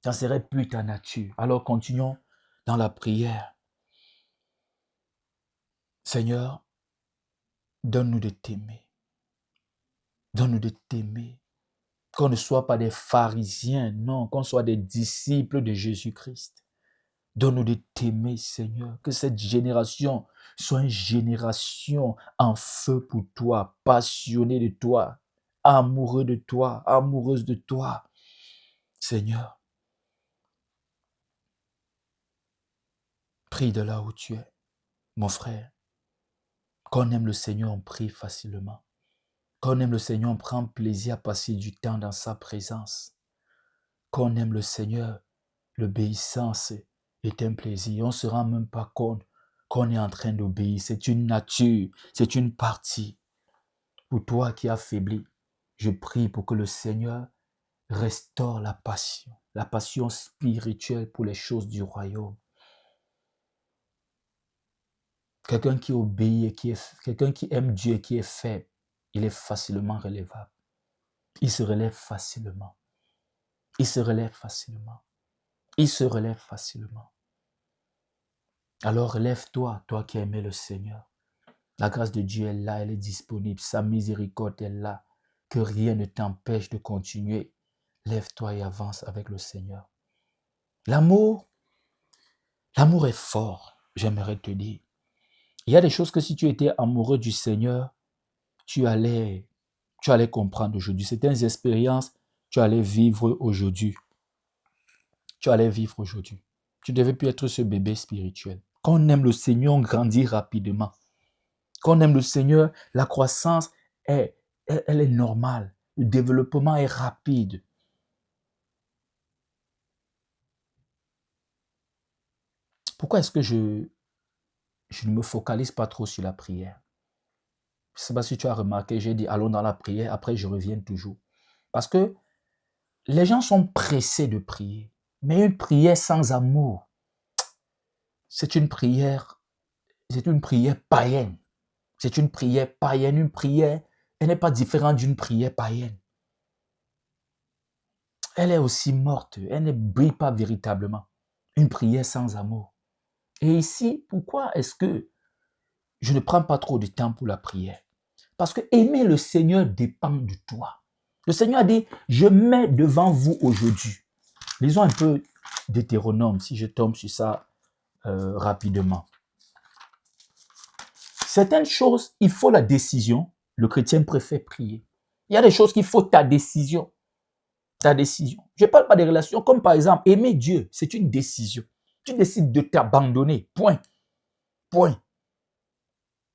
Ça n'en serait plus ta nature. Alors continuons dans la prière. Seigneur, donne-nous de t'aimer. Donne-nous de t'aimer. Qu'on ne soit pas des pharisiens, non, qu'on soit des disciples de Jésus-Christ. Donne-nous de t'aimer, Seigneur. Que cette génération soit une génération en feu pour toi, passionnée de toi, amoureux de toi, amoureuse de toi. Seigneur, prie de là où tu es, mon frère. Quand on aime le Seigneur, on prie facilement. Quand on aime le Seigneur, on prend plaisir à passer du temps dans sa présence. Quand on aime le Seigneur, l'obéissance est un plaisir. On ne se rend même pas compte qu'on est en train d'obéir. C'est une nature, c'est une partie. Pour toi qui as faibli, je prie pour que le Seigneur restaure la passion spirituelle pour les choses du royaume. Quelqu'un qui obéit et quelqu'un qui aime Dieu et qui est faible, il est facilement relevable. Il se relève facilement. Il se relève facilement. Il se relève facilement. Alors lève-toi, toi qui as aimé le Seigneur. La grâce de Dieu est là, elle est disponible. Sa miséricorde est là. Que rien ne t'empêche de continuer. Lève-toi et avance avec le Seigneur. L'amour est fort, j'aimerais te dire. Il y a des choses que si tu étais amoureux du Seigneur, tu allais comprendre aujourd'hui. Certaines expériences, tu allais vivre aujourd'hui. Tu allais vivre aujourd'hui. Tu devais plus être ce bébé spirituel. Quand on aime le Seigneur, on grandit rapidement. Quand on aime le Seigneur, la croissance elle est normale. Le développement est rapide. Pourquoi est-ce que je ne me focalise pas trop sur la prière? Je ne sais pas si tu as remarqué, j'ai dit allons dans la prière, après je reviens toujours. Parce que les gens sont pressés de prier. Mais une prière sans amour, c'est une prière païenne. C'est une prière païenne. Une prière, elle n'est pas différente d'une prière païenne. Elle est aussi morte. Elle ne brille pas véritablement. Une prière sans amour. Et ici, pourquoi est-ce que je ne prends pas trop de temps pour la prière? Parce que aimer le Seigneur dépend de toi. Le Seigneur a dit, je mets devant vous aujourd'hui. Lisons un peu Deutéronome, si je tombe sur ça rapidement. Certaines choses, il faut la décision. Le chrétien préfère prier. Il y a des choses qu'il faut ta décision. Ta décision. Je ne parle pas des relations, comme par exemple, aimer Dieu, c'est une décision. Tu décides de t'abandonner. Point. Point.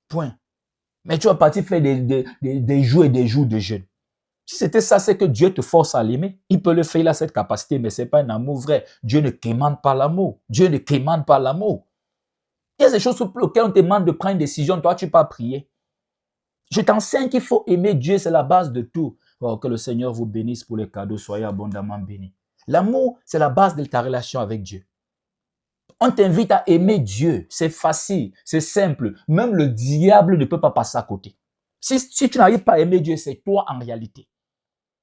Point. Mais tu vas partir faire des jours et des jours de jeûne. Si c'était ça, c'est que Dieu te force à l'aimer. Il peut le faire, il a cette capacité, mais ce n'est pas un amour vrai. Dieu ne quémande pas l'amour. Dieu ne quémande pas l'amour. Il y a des choses pour lesquelles on te demande de prendre une décision, toi, tu ne peux pas prier. Je t'enseigne qu'il faut aimer Dieu, c'est la base de tout. Oh, que le Seigneur vous bénisse pour les cadeaux, soyez abondamment bénis. L'amour, c'est la base de ta relation avec Dieu. On t'invite à aimer Dieu, c'est facile, c'est simple. Même le diable ne peut pas passer à côté. Si tu n'arrives pas à aimer Dieu, c'est toi en réalité.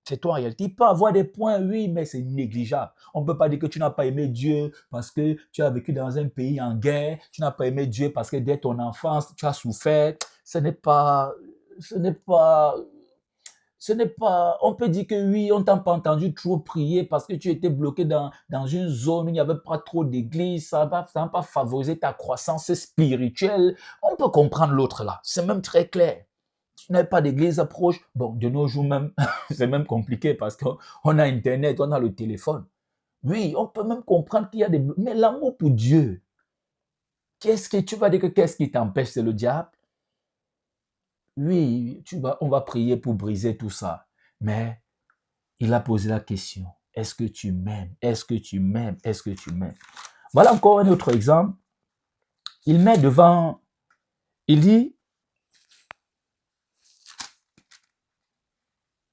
C'est toi en réalité. Il peut avoir des points, oui, mais c'est négligeable. On ne peut pas dire que tu n'as pas aimé Dieu parce que tu as vécu dans un pays en guerre. Tu n'as pas aimé Dieu parce que dès ton enfance, tu as souffert. Ce n'est pas... On peut dire que oui, on t'a pas entendu trop prier parce que tu étais bloqué dans une zone où il n'y avait pas trop d'église. Ça n'a pas favorisé ta croissance spirituelle. On peut comprendre l'autre là. C'est même très clair. Tu n'as pas d'église proche. Bon, de nos jours même, c'est même compliqué parce qu'on a Internet, on a le téléphone. Oui, on peut même comprendre qu'il y a des... Mais l'amour pour Dieu, qu'est-ce que tu vas dire que qu'est-ce qui t'empêche? C'est le diable? Oui, on va prier pour briser tout ça. Mais il a posé la question. Est-ce que tu m'aimes? Est-ce que tu m'aimes? Est-ce que tu m'aimes? Voilà encore un autre exemple. Il met devant... Il dit...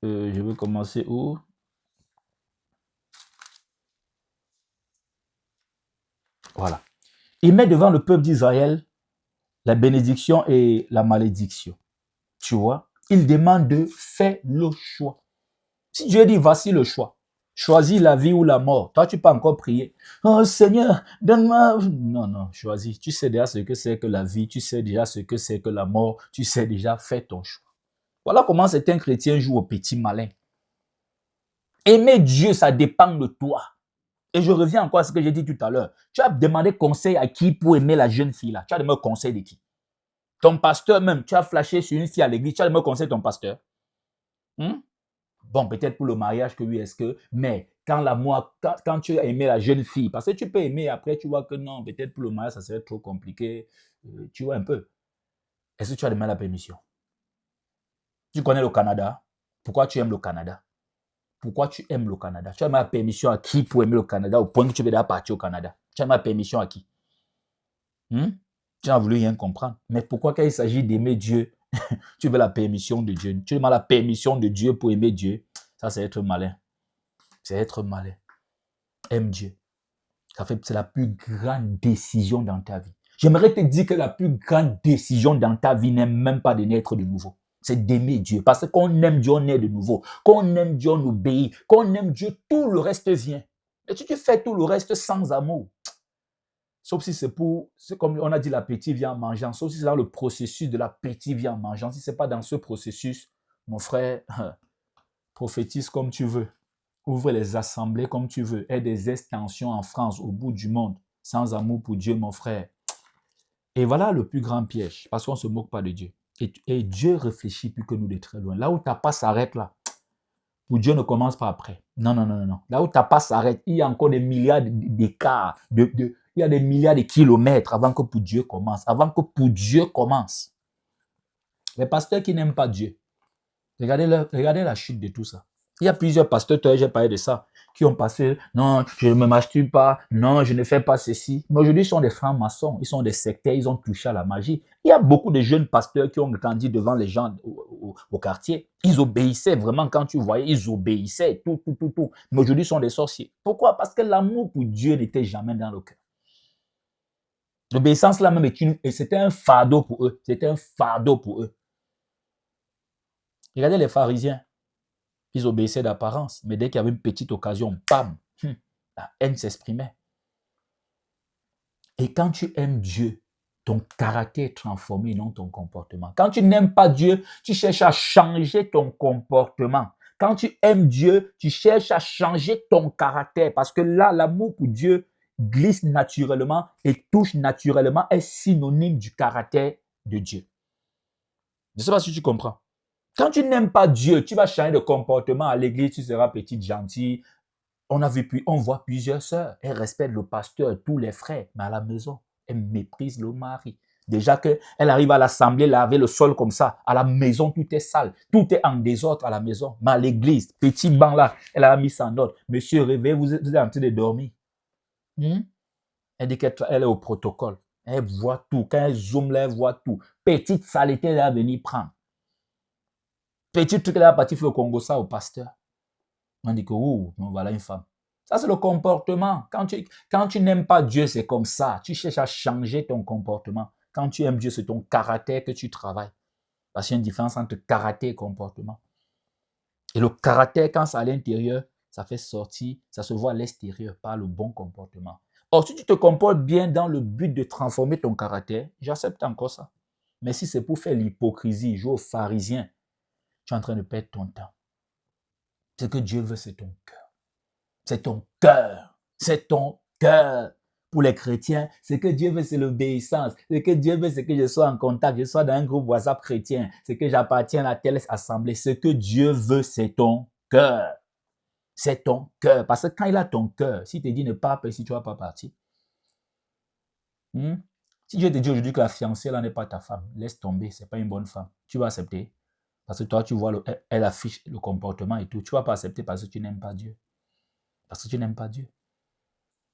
je vais commencer où? Voilà. Il met devant le peuple d'Israël la bénédiction et la malédiction. Tu vois? Il demande de faire le choix. Si Dieu dit, voici le choix. Choisis la vie ou la mort. Toi, tu peux encore prier. Oh Seigneur, donne-moi... Non, non, choisis. Tu sais déjà ce que c'est que la vie. Tu sais déjà ce que c'est que la mort. Tu sais déjà, fais ton choix. Voilà comment certains chrétiens jouent au petit malin. Aimer Dieu, ça dépend de toi. Et je reviens encore à ce que j'ai dit tout à l'heure. Tu as demandé conseil à qui pour aimer la jeune fille là? Tu as demandé conseil de qui? Ton pasteur même, tu as flashé sur une fille à l'église, tu as demandé conseil de ton pasteur. Bon, peut-être pour le mariage que oui, est-ce que... Mais quand tu as aimé la jeune fille, parce que tu peux aimer, après tu vois que non, peut-être pour le mariage, ça serait trop compliqué. Tu vois un peu. Est-ce que tu as demandé la permission? Tu connais le Canada? Pourquoi tu aimes le Canada? Pourquoi tu aimes le Canada? Tu as demandé la permission à qui pour aimer le Canada au point que tu veux déjà partir au Canada? Tu as demandé la permission à qui? Tu n'as voulu rien comprendre. Mais pourquoi quand il s'agit d'aimer Dieu, tu veux la permission de Dieu? Tu demandes la permission de Dieu pour aimer Dieu. Ça, c'est être malin. C'est être malin. Aime Dieu. C'est la plus grande décision dans ta vie. J'aimerais te dire que la plus grande décision dans ta vie n'est même pas de naître de nouveau. C'est d'aimer Dieu. Parce qu'on aime Dieu, on est de nouveau. Qu'on aime Dieu, on obéit. Qu'on aime Dieu, tout le reste vient. Et si tu fais tout le reste sans amour, sauf si c'est comme on a dit, l'appétit vient en mangeant. Sauf si c'est dans le processus de l'appétit vient en mangeant. Si ce n'est pas dans ce processus, mon frère, prophétise comme tu veux. Ouvre les assemblées comme tu veux. Aie des extensions en France, au bout du monde. Sans amour pour Dieu, mon frère. Et voilà le plus grand piège. Parce qu'on ne se moque pas de Dieu. Et Dieu réfléchit plus que nous de très loin. Là où ta pas s'arrête là, pour Dieu ne commence pas après. Non, non, non, non, non. Là où ta pas s'arrête, il y a encore des milliards d'écarts, il y a des milliards de kilomètres avant que pour Dieu commence. Avant que pour Dieu commence. Les pasteurs qui n'aiment pas Dieu, regardez la chute de tout ça. Il y a plusieurs pasteurs, j'ai parlé de ça, qui ont passé, non, je ne me masturbe pas, non, je ne fais pas ceci. Mais aujourd'hui, ils sont des francs-maçons, ils sont des sectaires, ils ont touché à la magie. Il y a beaucoup de jeunes pasteurs qui ont grandi devant les gens au quartier. Ils obéissaient vraiment quand tu voyais, ils obéissaient, tout. Mais aujourd'hui, ils sont des sorciers. Pourquoi? Parce que l'amour pour Dieu n'était jamais dans le cœur. L'obéissance là même, c'était un fardeau pour eux. C'était un fardeau pour eux. Regardez les pharisiens. Ils obéissaient d'apparence, mais dès qu'il y avait une petite occasion, bam, la haine s'exprimait. Et quand tu aimes Dieu, ton caractère est transformé, non ton comportement. Quand tu n'aimes pas Dieu, tu cherches à changer ton comportement. Quand tu aimes Dieu, tu cherches à changer ton caractère, parce que là, l'amour pour Dieu glisse naturellement et touche naturellement, est synonyme du caractère de Dieu. Je ne sais pas si tu comprends. Quand tu n'aimes pas Dieu, tu vas changer de comportement à l'église, tu seras petite, gentille. On voit plusieurs sœurs. Elles respectent le pasteur, tous les frères, mais à la maison, elles méprisent le mari. Déjà qu'elle arrive à l'assemblée, laver le sol comme ça. À la maison, tout est sale. Tout est en désordre à la maison. Mais à l'église, petit banc là, elle a mis ça en ordre. Monsieur, réveillez, vous êtes en train de dormir. Elle dit qu'elle est au protocole. Elle voit tout. Quand elle zoome là, elle voit tout. Petite saleté, elle va venir prendre. Petit truc, elle va partir faire au Congo ça au pasteur. On dit que, voilà une femme. Ça, c'est le comportement. Quand tu n'aimes pas Dieu, c'est comme ça. Tu cherches à changer ton comportement. Quand tu aimes Dieu, c'est ton caractère que tu travailles. Parce qu'il y a une différence entre caractère et comportement. Et le caractère, quand c'est à l'intérieur, ça fait sortir, ça se voit à l'extérieur par le bon comportement. Or, si tu te comportes bien dans le but de transformer ton caractère, j'accepte encore ça. Mais si c'est pour faire l'hypocrisie, jouer aux pharisiens, tu es en train de perdre ton temps. Ce que Dieu veut, c'est ton cœur. C'est ton cœur. C'est ton cœur. Pour les chrétiens, ce que Dieu veut, c'est l'obéissance. Ce que Dieu veut, c'est que je sois en contact, je sois dans un groupe WhatsApp chrétien. C'est que j'appartienne à telle assemblée. Ce que Dieu veut, c'est ton cœur. C'est ton cœur. Parce que quand il a ton cœur, s'il te dit ne pas si tu ne vas pas partir. Si Dieu te dit aujourd'hui que la fiancée là n'est pas ta femme, laisse tomber, ce n'est pas une bonne femme. Tu vas accepter. Parce que toi, tu vois, elle affiche le comportement et tout. Tu ne vas pas accepter parce que tu n'aimes pas Dieu. Parce que tu n'aimes pas Dieu.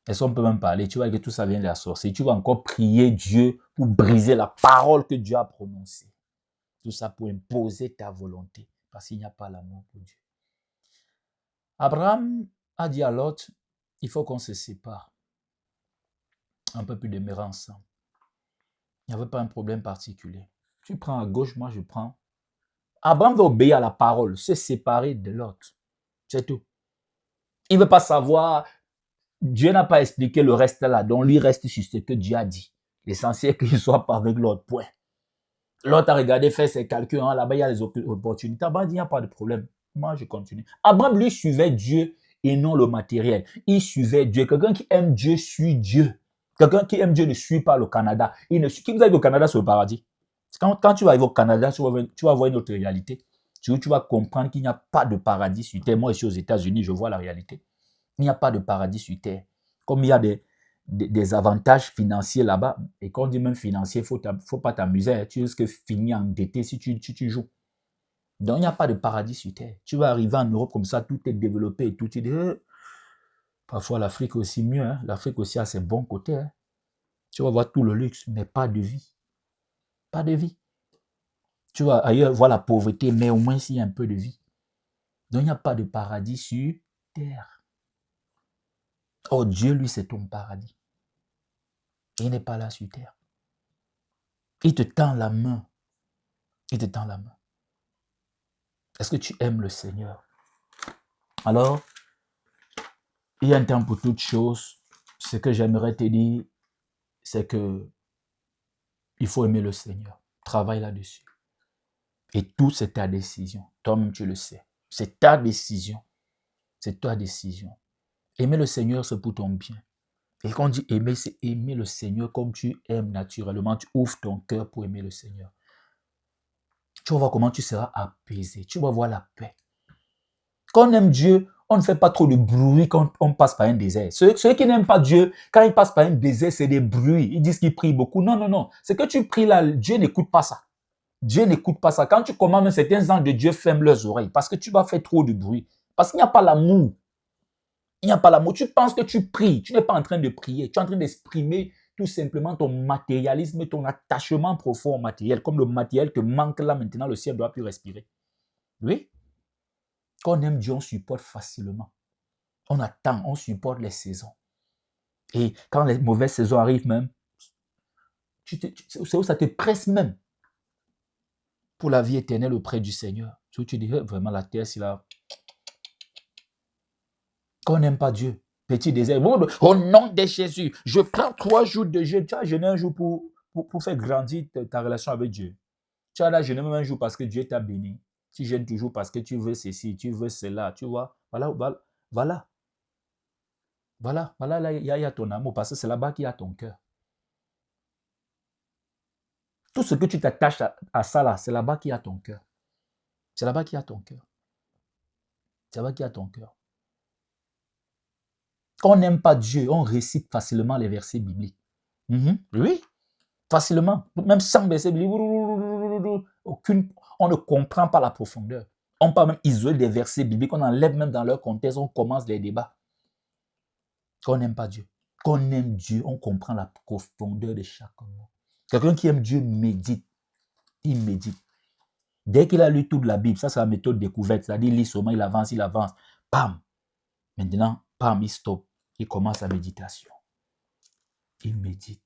Est-ce qu'on peut même parler? Tu vois que tout ça vient de la sorcellerie. Tu vas encore prier Dieu pour briser la parole que Dieu a prononcée. Tout ça pour imposer ta volonté. Parce qu'il n'y a pas l'amour pour Dieu. Abraham a dit à Lot, il faut qu'on se sépare. Un peu plus demeurer ensemble. Il n'y avait pas un problème particulier. Tu prends à gauche, moi je prends. Abraham veut obéir à la parole, se séparer de l'autre. C'est tout. Il ne veut pas savoir. Dieu n'a pas expliqué le reste là, donc lui reste sur ce que Dieu a dit. L'essentiel qu'il ne soit pas avec l'autre, point. L'autre a regardé, fait ses calculs, là-bas il y a les opportunités. Abraham dit, il n'y a pas de problème. Moi, je continue. Abraham, lui, suivait Dieu et non le matériel. Il suivait Dieu. Quelqu'un qui aime Dieu suit Dieu. Quelqu'un qui aime Dieu ne suit pas le Canada. Qui vous arrive au Canada, c'est le paradis. Quand tu vas arriver au Canada, tu vas voir une autre réalité. Tu vas comprendre qu'il n'y a pas de paradis sur terre. Moi, ici aux États-Unis, je vois la réalité. Il n'y a pas de paradis sur terre. Comme il y a des avantages financiers là-bas, et quand on dit même financier, il ne faut pas t'amuser. Tu risques de finir endetté si tu joues. Donc, il n'y a pas de paradis sur terre. Tu vas arriver en Europe comme ça, tout est développé et tout. Tu dis, parfois l'Afrique est aussi mieux. L'Afrique aussi a ses bons côtés. Tu vas voir tout le luxe, mais pas de vie. Pas de vie. Tu vas ailleurs voir la pauvreté, mais au moins s'il y a un peu de vie. Donc, il n'y a pas de paradis sur terre. Oh, Dieu, lui, c'est ton paradis. Il n'est pas là sur terre. Il te tend la main. Il te tend la main. Est-ce que tu aimes le Seigneur? Alors, il y a un temps pour toutes choses. Ce que j'aimerais te dire, c'est que il faut aimer le Seigneur. Travaille là-dessus. Et tout, c'est ta décision. Toi-même, tu le sais. C'est ta décision. C'est ta décision. Aimer le Seigneur, c'est pour ton bien. Et quand on dit aimer, c'est aimer le Seigneur comme tu aimes naturellement. Tu ouvres ton cœur pour aimer le Seigneur. Tu vas voir comment tu seras apaisé. Tu vas voir la paix. Quand on aime Dieu, on ne fait pas trop de bruit quand on passe par un désert. Ceux qui n'aiment pas Dieu, quand ils passent par un désert, c'est des bruits. Ils disent qu'ils prient beaucoup. Non, non, non. C'est que tu pries là, Dieu n'écoute pas ça. Dieu n'écoute pas ça. Quand tu commandes, certains anges de Dieu ferment leurs oreilles parce que tu vas faire trop de bruit. Parce qu'il n'y a pas l'amour. Il n'y a pas l'amour. Tu penses que tu pries. Tu n'es pas en train de prier. Tu es en train d'exprimer tout simplement ton matérialisme, ton attachement profond au matériel. Comme le matériel te manque là maintenant, le ciel ne doit plus respirer. Oui. Quand on aime Dieu, on supporte facilement. On attend, on supporte les saisons. Et quand les mauvaises saisons arrivent même, c'est où ça te presse même pour la vie éternelle auprès du Seigneur. Tu dis, vraiment, la terre, c'est là. Quand on n'aime pas Dieu, petit désert, au nom de Jésus, je prends 3 jours de jeûne. Tu as jeûné un jour pour faire grandir ta relation avec Dieu. Tu as là jeûné même un jour parce que Dieu t'a béni. Tu jeûnes toujours parce que tu veux ceci, tu veux cela, tu vois. Voilà, voilà. Voilà, là, il y a ton amour parce que c'est là-bas qu'il y a ton cœur. Tout ce que tu t'attaches à ça là, c'est là-bas qu'il y a ton cœur. C'est là-bas qu'il y a ton cœur. C'est là-bas qu'il y a ton cœur. Quand on n'aime pas Dieu, on récite facilement les versets bibliques. Oui, facilement. Même sans verset biblique, on ne comprend pas la profondeur. On peut même isoler des versets bibliques, on enlève même dans leur contexte, on commence les débats. Quand on n'aime pas Dieu. Quand on aime Dieu, on comprend la profondeur de chaque mot. Quelqu'un qui aime Dieu médite. Il médite. Dès qu'il a lu toute la Bible, ça c'est la méthode découverte, c'est-à-dire il lit seulement, il avance, bam. Maintenant, bam, il stoppe. Il commence la méditation. Il médite.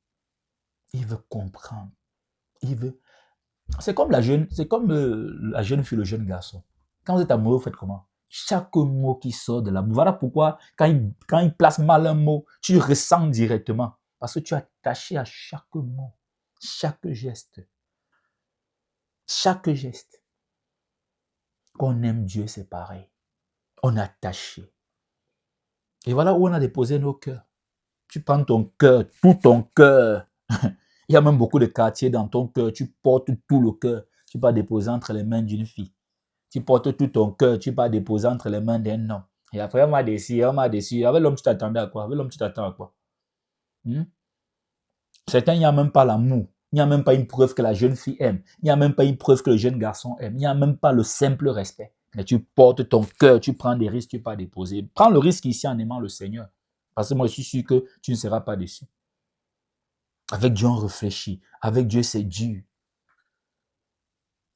Il veut comprendre. Il veut. C'est comme la jeune fille, le jeune garçon. Quand vous êtes amoureux, vous faites comment? Chaque mot qui sort de la bouche. Voilà pourquoi, quand il place mal un mot, tu ressens directement. Parce que tu es attaché à chaque mot, chaque geste. Chaque geste. Quand on aime Dieu, c'est pareil. On est attaché. Et voilà où on a déposé nos cœurs. Tu prends ton cœur, tout ton cœur. Il y a même beaucoup de quartiers dans ton cœur. Tu portes tout le cœur. Tu vas déposer entre les mains d'une fille. Tu portes tout ton cœur. Tu vas déposer entre les mains d'un homme. Et après, on m'a déçu. Avec l'homme, tu t'attendais à quoi? Avec l'homme, tu t'attends à quoi? Certains, il n'y a même pas l'amour. Il n'y a même pas une preuve que la jeune fille aime. Il n'y a même pas une preuve que le jeune garçon aime. Il n'y a même pas le simple respect. Mais tu portes ton cœur, tu prends des risques, tu vas déposer. Prends le risque ici en aimant le Seigneur. Parce que moi, je suis sûr que tu ne seras pas déçu. Avec Dieu, on réfléchit. Avec Dieu, c'est dur.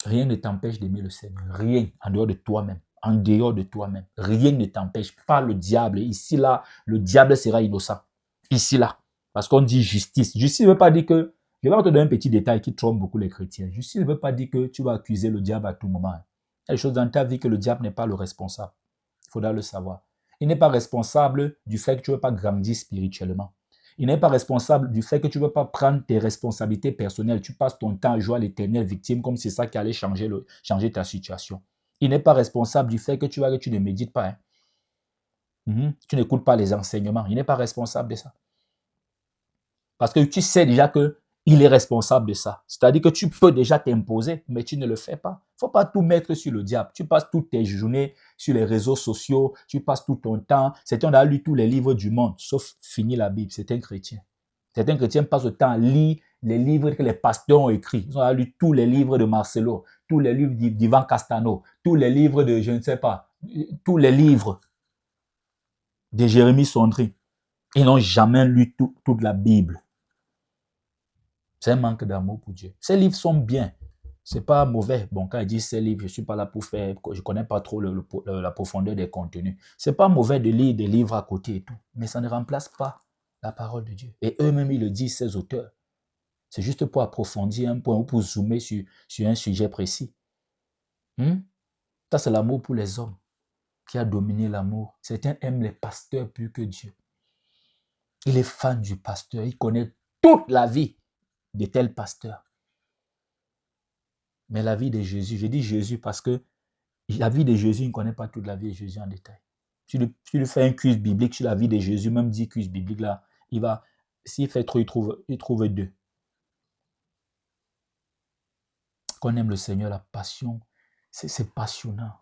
Rien ne t'empêche d'aimer le Seigneur. Rien en dehors de toi-même. En dehors de toi-même. Rien ne t'empêche. Pas le diable. Ici, là, le diable sera innocent. Ici, là. Parce qu'on dit justice. Justice ne veut pas dire que... Je vais te donner un petit détail qui trompe beaucoup les chrétiens. Justice ne veut pas dire que tu vas accuser le diable à tout moment. Il y a des choses dans ta vie que le diable n'est pas le responsable. Il faudra le savoir. Il n'est pas responsable du fait que tu ne veux pas grandir spirituellement. Il n'est pas responsable du fait que tu ne veux pas prendre tes responsabilités personnelles. Tu passes ton temps à jouer à l'éternelle victime comme c'est ça qui allait changer ta situation. Il n'est pas responsable du fait que tu ne médites pas. Tu n'écoutes pas les enseignements. Il n'est pas responsable de ça. Parce que tu sais déjà qu'il est responsable de ça. C'est-à-dire que tu peux déjà t'imposer, mais tu ne le fais pas. Il ne faut pas tout mettre sur le diable. Tu passes toutes tes journées sur les réseaux sociaux, tu passes tout ton temps. Certains ont lu tous les livres du monde, sauf finir la Bible. C'est un chrétien. Certains chrétiens passent le temps à lire les livres que les pasteurs ont écrits. Ils ont lu tous les livres de Marcelo, tous les livres d'Ivan Castano, tous les livres de, je ne sais pas, tous les livres de Jérémie Sondry. Ils n'ont jamais lu toute la Bible. C'est un manque d'amour pour Dieu. Ces livres sont bien. Ce n'est pas mauvais. Bon, quand il dit ces livres, je ne suis pas là pour faire, je ne connais pas trop la profondeur des contenus. Ce n'est pas mauvais de lire des livres à côté et tout, mais ça ne remplace pas la parole de Dieu. Et eux-mêmes, ils le disent, ces auteurs. C'est juste pour approfondir un point ou pour zoomer sur un sujet précis. Ça, c'est l'amour pour les hommes qui a dominé l'amour. Certains aiment les pasteurs plus que Dieu. Il est fan du pasteur. Il connaît toute la vie de tel pasteur. Mais la vie de Jésus, je dis Jésus parce que la vie de Jésus, il ne connaît pas toute la vie de Jésus en détail. Tu lui fais un quiz biblique sur la vie de Jésus, même 10 quiz bibliques là, s'il fait trop, il trouve 2. Qu'on aime le Seigneur, la passion, c'est passionnant.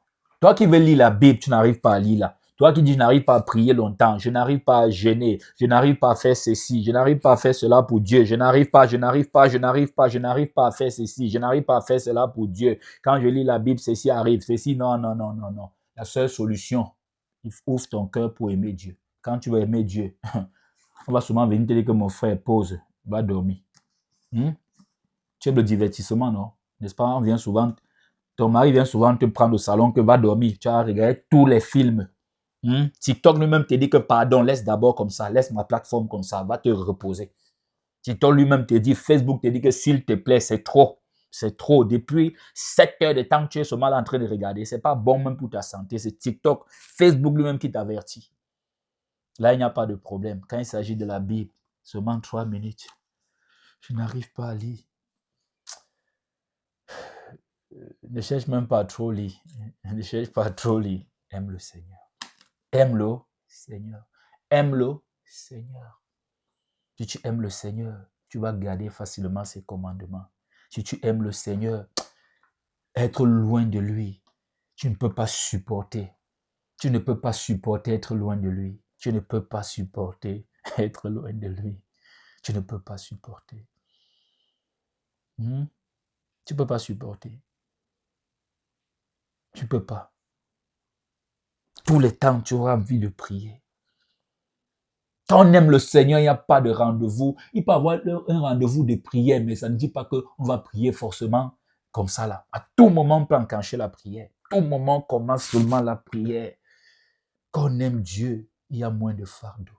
Toi qui veux lire la Bible, tu n'arrives pas à lire là. Toi qui dis, je n'arrive pas à prier longtemps, je n'arrive pas à jeûner, je n'arrive pas à faire ceci, je n'arrive pas à faire cela pour Dieu, je n'arrive pas à faire ceci, je n'arrive pas à faire cela pour Dieu. Quand je lis la Bible, ceci arrive, ceci, non. La seule solution, ouvre ton cœur pour aimer Dieu. Quand tu vas aimer Dieu, on va souvent venir te dire que mon frère pose, va dormir. Tu aimes le divertissement, non? N'est-ce pas? Ton mari vient souvent te prendre au salon que va dormir. Tu as regardé tous les films. TikTok lui-même te dit que pardon, laisse d'abord comme ça, laisse ma plateforme comme ça, va te reposer. TikTok lui-même te dit, Facebook te dit que s'il te plaît, c'est trop. C'est trop. Depuis 7 heures de temps que tu es seulement là en train de regarder, c'est pas bon même pour ta santé. C'est TikTok, Facebook lui-même qui t'avertit. Là, il n'y a pas de problème. Quand il s'agit de la Bible, seulement 3 minutes. Je n'arrive pas à lire. Ne cherche même pas trop lire. Ne cherche pas trop lire. Aime le Seigneur. Aime-le, Seigneur. Aime-le, Seigneur. Si tu aimes le Seigneur, tu vas garder facilement ses commandements. Si tu aimes le Seigneur, être loin de lui, tu ne peux pas supporter. Tu ne peux pas supporter être loin de lui. Tu ne peux pas supporter être loin de lui. Tu ne peux pas supporter. Tu ne peux pas supporter. Tu ne peux pas. Tous les temps, tu auras envie de prier. Quand on aime le Seigneur, il n'y a pas de rendez-vous. Il peut y avoir un rendez-vous de prière, mais ça ne dit pas qu'on va prier forcément comme ça là. À tout moment, on peut enclencher la prière. À tout moment, on commence seulement la prière. Quand on aime Dieu, il y a moins de fardeau.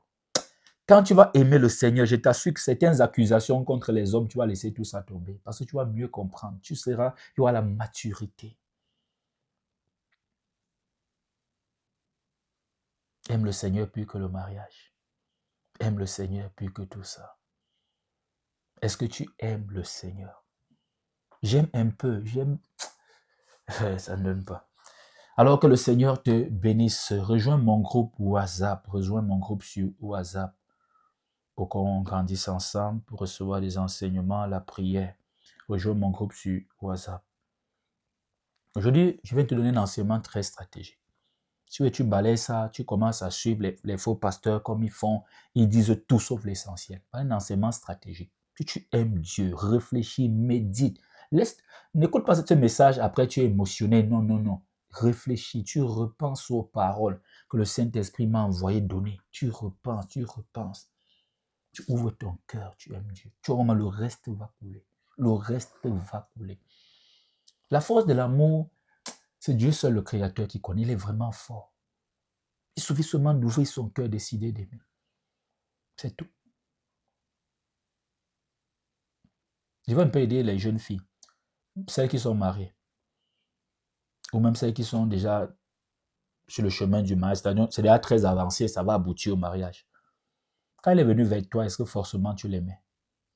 Quand tu vas aimer le Seigneur, je t'assure que certaines accusations contre les hommes, tu vas laisser tout ça tomber. Parce que tu vas mieux comprendre. Tu auras la maturité. Aime le Seigneur plus que le mariage. Aime le Seigneur plus que tout ça. Est-ce que tu aimes le Seigneur? J'aime un peu, ça ne donne pas. Alors que le Seigneur te bénisse, rejoins mon groupe WhatsApp, rejoins mon groupe sur WhatsApp pour qu'on grandisse ensemble, pour recevoir des enseignements, la prière. Rejoins mon groupe sur WhatsApp. Aujourd'hui, je vais te donner un enseignement très stratégique. Si tu balayes ça, tu commences à suivre les faux pasteurs comme ils font, ils disent tout sauf l'essentiel. Un enseignement stratégique. Si tu aimes Dieu, réfléchis, médite. N'écoute pas ce message, après tu es émotionné. Non. Réfléchis, tu repenses aux paroles que le Saint-Esprit m'a envoyé donner. Tu repenses. Tu ouvres ton cœur, tu aimes Dieu. Tu vois comment le reste va couler. Le reste va couler. La force de l'amour, c'est Dieu seul le Créateur qui connaît. Il est vraiment fort. Il suffit seulement d'ouvrir son cœur, décider d'aimer. C'est tout. Je vais un peu aider les jeunes filles, celles qui sont mariées, ou même celles qui sont déjà sur le chemin du mariage, c'est déjà très avancé, ça va aboutir au mariage. Quand elle est venue vers toi, est-ce que forcément tu l'aimais?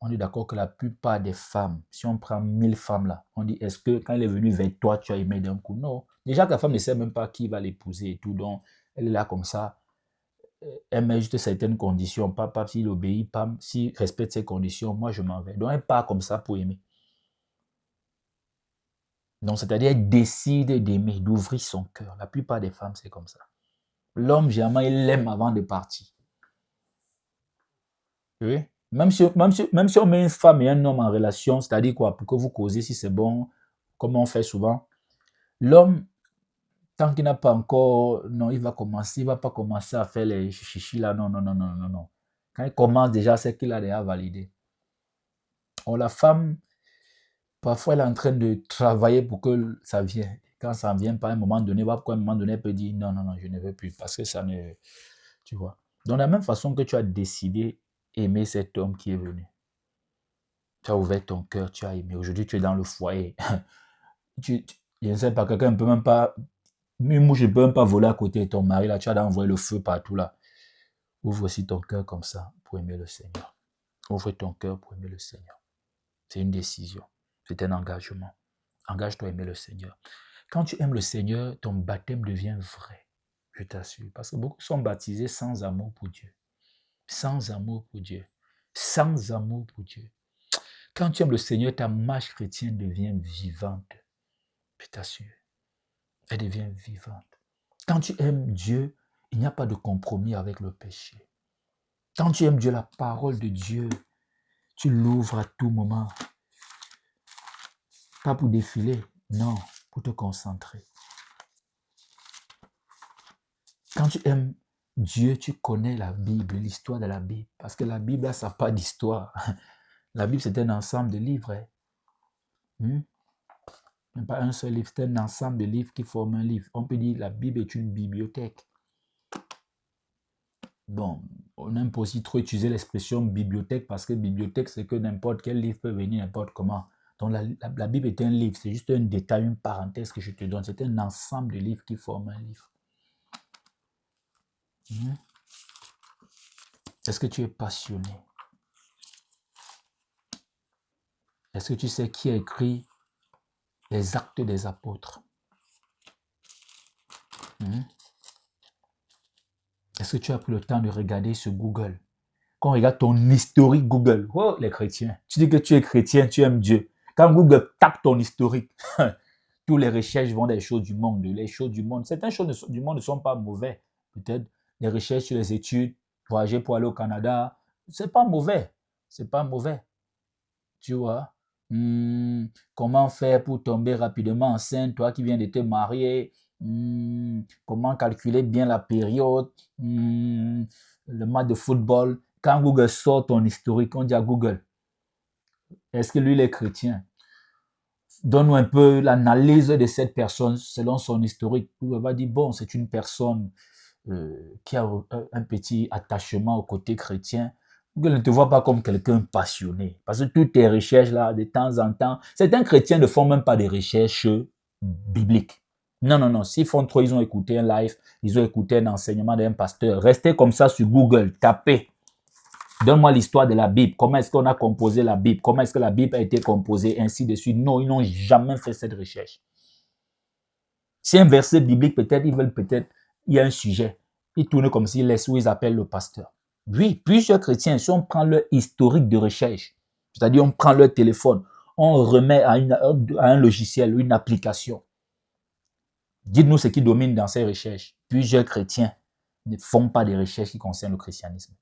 On est d'accord que la plupart des femmes, si on prend 1000 femmes là, on dit, est-ce que quand elle est venue vers toi, tu as aimé d'un coup? Non. Déjà que la femme ne sait même pas qui va l'épouser et tout, donc elle est là comme ça. Elle met juste certaines conditions, pas s'il obéit, pas s'il respecte ces conditions, moi je m'en vais. Donc elle part comme ça pour aimer. Donc c'est-à-dire elle décide d'aimer, d'ouvrir son cœur. La plupart des femmes, c'est comme ça. L'homme, généralement, il l'aime avant de partir. Oui. Même si on met une femme et un homme en relation, c'est-à-dire quoi, pour que vous causez si c'est bon, comme on fait souvent, l'homme, tant qu'il n'a pas encore, non, il va pas commencer à faire les chichis là, non. Quand il commence déjà, c'est qu'il a déjà validé. Or, la femme, parfois, elle est en train de travailler pour que ça vienne. Quand ça ne vient pas, à un moment donné, elle peut dire non, je ne veux plus parce que ça ne. Tu vois. Donc, de la même façon que tu as décidé aimer cet homme qui est venu, tu as ouvert ton cœur, tu as aimé. Aujourd'hui, tu es dans le foyer. Je ne sais pas, quelqu'un ne peut même pas Mais moi, je ne peux même pas voler à côté de ton mari. Là, tu as envoyé le feu partout là. Ouvre aussi ton cœur comme ça pour aimer le Seigneur. Ouvre ton cœur pour aimer le Seigneur. C'est une décision. C'est un engagement. Engage-toi à aimer le Seigneur. Quand tu aimes le Seigneur, ton baptême devient vrai. Je t'assure. Parce que beaucoup sont baptisés sans amour pour Dieu. Sans amour pour Dieu. Sans amour pour Dieu. Quand tu aimes le Seigneur, ta marche chrétienne devient vivante. Je t'assure. Elle devient vivante. Quand tu aimes Dieu, il n'y a pas de compromis avec le péché. Quand tu aimes Dieu, la parole de Dieu, tu l'ouvres à tout moment. Pas pour défiler, non, pour te concentrer. Quand tu aimes Dieu, tu connais la Bible, l'histoire de la Bible. Parce que la Bible, ça n'a pas d'histoire. La Bible, c'est un ensemble de livres. Même pas un seul livre, c'est un ensemble de livres qui forment un livre. On peut dire que la Bible est une bibliothèque. Bon, on n'aime pas aussi trop utiliser l'expression bibliothèque parce que bibliothèque, c'est que n'importe quel livre peut venir n'importe comment. Donc la Bible est un livre, c'est juste un détail, une parenthèse que je te donne. C'est un ensemble de livres qui forment un livre. Est-ce que tu es passionné? Est-ce que tu sais qui a écrit les actes des apôtres? Est-ce que tu as pris le temps de regarder sur Google? Quand on regarde ton historique Google, oh, les chrétiens, tu dis que tu es chrétien, tu aimes Dieu. Quand Google tape ton historique, tous les recherches vont des choses du monde. Les choses du monde, certaines choses du monde ne sont pas mauvaises. Peut-être les recherches sur les études, voyager pour aller au Canada, c'est pas mauvais. C'est pas mauvais. Tu vois? Comment faire pour tomber rapidement enceinte, toi qui viens de te marier? Comment calculer bien la période? Le match de football. Quand Google sort ton historique, on dit à Google, est-ce que lui, il est chrétien? Donne-nous un peu l'analyse de cette personne selon son historique. Google va dire, bon, c'est une personne qui a un petit attachement au côté chrétien. Google ne te voit pas comme quelqu'un passionné. Parce que toutes tes recherches là, de temps en temps, certains chrétiens ne font même pas des recherches bibliques. Non, non, non. S'ils font trop, ils ont écouté un live, ils ont écouté un enseignement d'un pasteur. Restez comme ça sur Google, tapez. Donne-moi l'histoire de la Bible. Comment est-ce qu'on a composé la Bible? Comment est-ce que la Bible a été composée? Ainsi de suite. Non, ils n'ont jamais fait cette recherche. Si un verset biblique, peut-être, ils veulent peut-être, il y a un sujet. Ils tournent comme s'ils laissent où ils appellent le pasteur. Oui, plusieurs chrétiens, si on prend leur historique de recherche, c'est-à-dire on prend leur téléphone, on remet à un logiciel, une application. Dites-nous ce qui domine dans ces recherches. Plusieurs chrétiens ne font pas des recherches qui concernent le christianisme.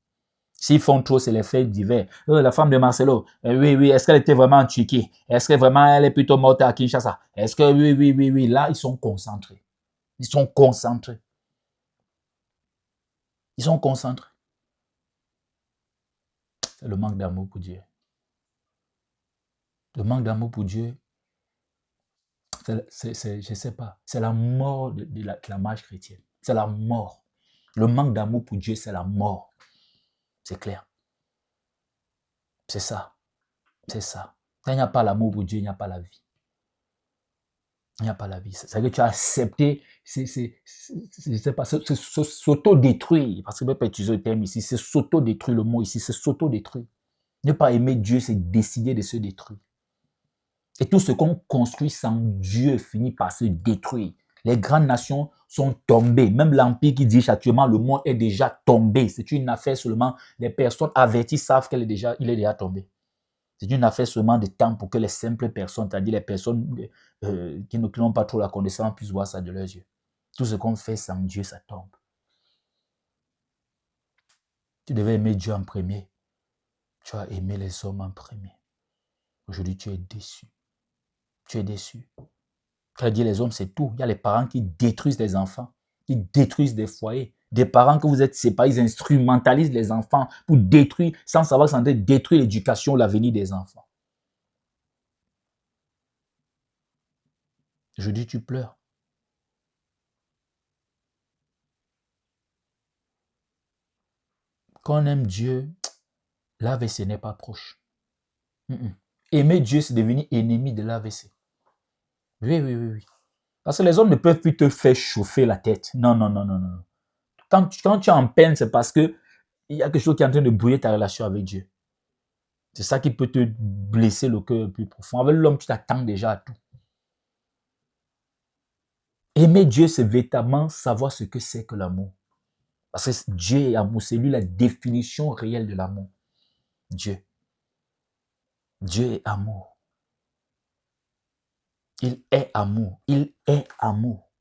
S'ils font trop, c'est les faits divers. La femme de Marcelo, oui, est-ce qu'elle était vraiment en Turquie? Est-ce que vraiment elle est plutôt morte à Kinshasa? Est-ce que oui. Là, ils sont concentrés. Ils sont concentrés. Ils sont concentrés. C'est le manque d'amour pour Dieu. Le manque d'amour pour Dieu, je ne sais pas, c'est la mort de la marche chrétienne. C'est la mort. Le manque d'amour pour Dieu, c'est la mort. C'est clair. C'est ça. C'est ça. Quand il n'y a pas l'amour pour Dieu, il n'y a pas la vie. Il n'y a pas la vie. C'est que tu as accepté, je sais pas, s'auto-détruire. Parce que je ne peux pas utiliser le terme ici. C'est s'auto-détruire, le mot ici, c'est s'auto-détruire. Ne pas aimer Dieu, c'est décider de se détruire. Et tout ce qu'on construit sans Dieu finit par se détruire. Les grandes nations sont tombées. Même l'empire qui dirige actuellement le monde est déjà tombé. C'est une affaire seulement. Les personnes averties savent qu'il est déjà tombé. C'est une affaire seulement de temps pour que les simples personnes, c'est-à-dire les personnes qui n'ont pas trop la connaissance, puissent voir ça de leurs yeux. Tout ce qu'on fait sans Dieu, ça tombe. Tu devais aimer Dieu en premier. Tu as aimé les hommes en premier. Aujourd'hui, tu es déçu. Tu es déçu. Frère, dire les hommes, c'est tout. Il y a les parents qui détruisent les enfants, qui détruisent des foyers. Des parents que vous êtes séparés, ils instrumentalisent les enfants pour détruire, sans savoir que c'est en train de détruire l'éducation, l'avenir des enfants. Je dis, tu pleures. Quand on aime Dieu, l'AVC n'est pas proche. Aimer Dieu, c'est devenir ennemi de l'AVC. Oui. Parce que les hommes ne peuvent plus te faire chauffer la tête. Non, non, non, non, non. Quand tu es en peine, c'est parce que il y a quelque chose qui est en train de brouiller ta relation avec Dieu. C'est ça qui peut te blesser le cœur plus profond. Avec l'homme, tu t'attends déjà à tout. Aimer Dieu, c'est véritablement savoir ce que c'est que l'amour. Parce que Dieu est amour, c'est lui la définition réelle de l'amour. Dieu. Dieu est amour. Il est amour. Il est amour.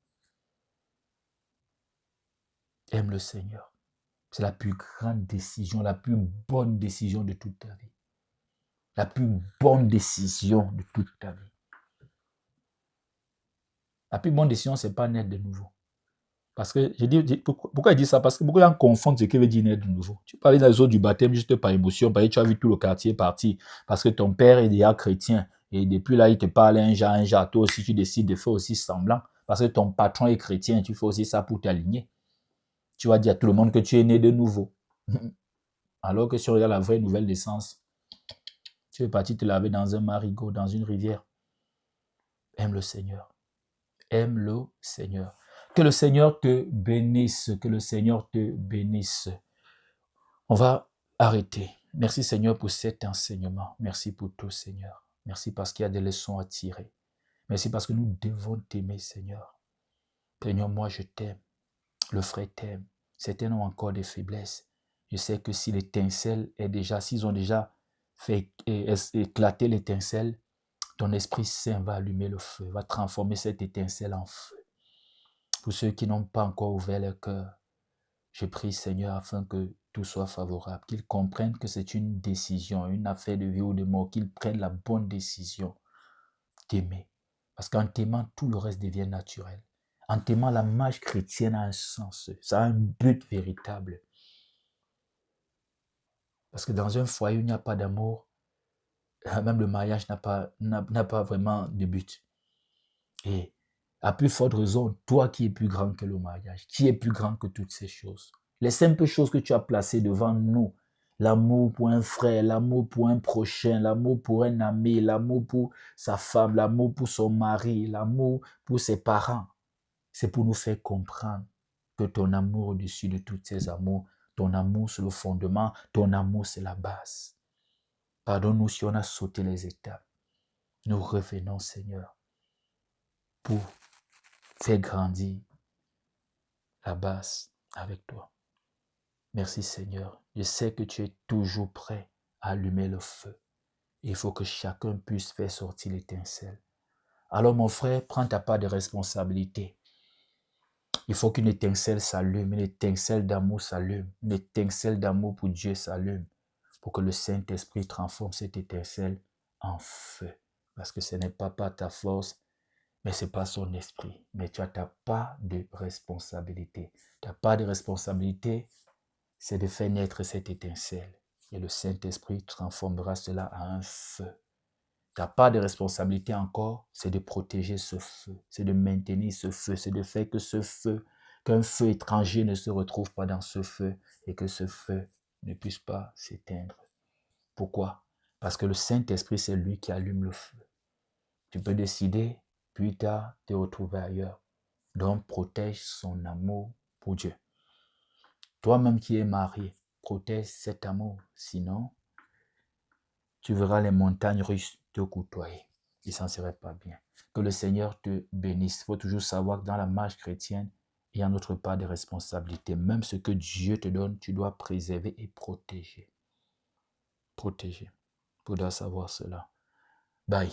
Aime le Seigneur. C'est la plus grande décision, la plus bonne décision de toute ta vie. La plus bonne décision de toute ta vie. La plus bonne décision, ce n'est pas naître de nouveau. Parce que, pourquoi il dit ça? Parce que beaucoup de gens confondent ce qui veut dire naître de nouveau. Tu parlais dans les autres du baptême juste par émotion, parce que tu as vu tout le quartier parti, parce que ton père est déjà chrétien, et depuis là, il te parle un genre, toi aussi, tu décides de faire aussi semblant, parce que ton patron est chrétien, tu fais aussi ça pour t'aligner. Tu vas dire à tout le monde que tu es né de nouveau. Alors que si on regarde la vraie nouvelle naissance, tu es parti te laver dans un marigot, dans une rivière. Aime le Seigneur. Aime le Seigneur. Que le Seigneur te bénisse. Que le Seigneur te bénisse. On va arrêter. Merci Seigneur pour cet enseignement. Merci pour tout Seigneur. Merci parce qu'il y a des leçons à tirer. Merci parce que nous devons t'aimer Seigneur. Seigneur, moi je t'aime. Le frère t'aime. Certains ont encore des faiblesses. Je sais que si l'étincelle est déjà, s'ils ont déjà fait éclater l'étincelle, ton Esprit Saint va allumer le feu, va transformer cette étincelle en feu. Pour ceux qui n'ont pas encore ouvert leur cœur, je prie Seigneur afin que tout soit favorable, qu'ils comprennent que c'est une décision, une affaire de vie ou de mort, qu'ils prennent la bonne décision d'aimer. Parce qu'en t'aimant, tout le reste devient naturel. En t'aimant, la marche chrétienne a un sens, ça a un but véritable. Parce que dans un foyer où il n'y a pas d'amour, même le mariage n'a pas vraiment de but. Et à plus forte raison, toi qui es plus grand que le mariage, qui est plus grand que toutes ces choses. Les simples choses que tu as placées devant nous, l'amour pour un frère, l'amour pour un prochain, l'amour pour un ami, l'amour pour sa femme, l'amour pour son mari, l'amour pour ses parents, c'est pour nous faire comprendre que ton amour au-dessus de tous ces amours, ton amour c'est le fondement, ton amour c'est la base. Pardonne-nous si on a sauté les étapes. Nous revenons, Seigneur, pour faire grandir la base avec toi. Merci, Seigneur. Je sais que tu es toujours prêt à allumer le feu. Il faut que chacun puisse faire sortir l'étincelle. Alors, mon frère, prends ta part de responsabilité. Il faut qu'une étincelle s'allume, une étincelle d'amour s'allume, une étincelle d'amour pour Dieu s'allume, pour que le Saint-Esprit transforme cette étincelle en feu. Parce que ce n'est pas par ta force, mais ce n'est pas son esprit. Mais tu as ta part de responsabilité. Ta part de responsabilité, c'est de faire naître cette étincelle. Et le Saint-Esprit transformera cela en un feu. Ta part de responsabilité encore, c'est de protéger ce feu, c'est de maintenir ce feu, c'est de faire que ce feu, qu'un feu étranger ne se retrouve pas dans ce feu et que ce feu ne puisse pas s'éteindre. Pourquoi? Parce que le Saint-Esprit, c'est lui qui allume le feu. Tu peux décider, plus tard, de te retrouver ailleurs. Donc, protège son amour pour Dieu. Toi-même qui es marié, protège cet amour. Sinon, tu verras les montagnes russes te côtoyer. Et ça ne serait pas bien. Que le Seigneur te bénisse. Il faut toujours savoir que dans la marche chrétienne, il y a notre part de responsabilité. Même ce que Dieu te donne, tu dois préserver et protéger. Protéger. Tu dois savoir cela. Bye.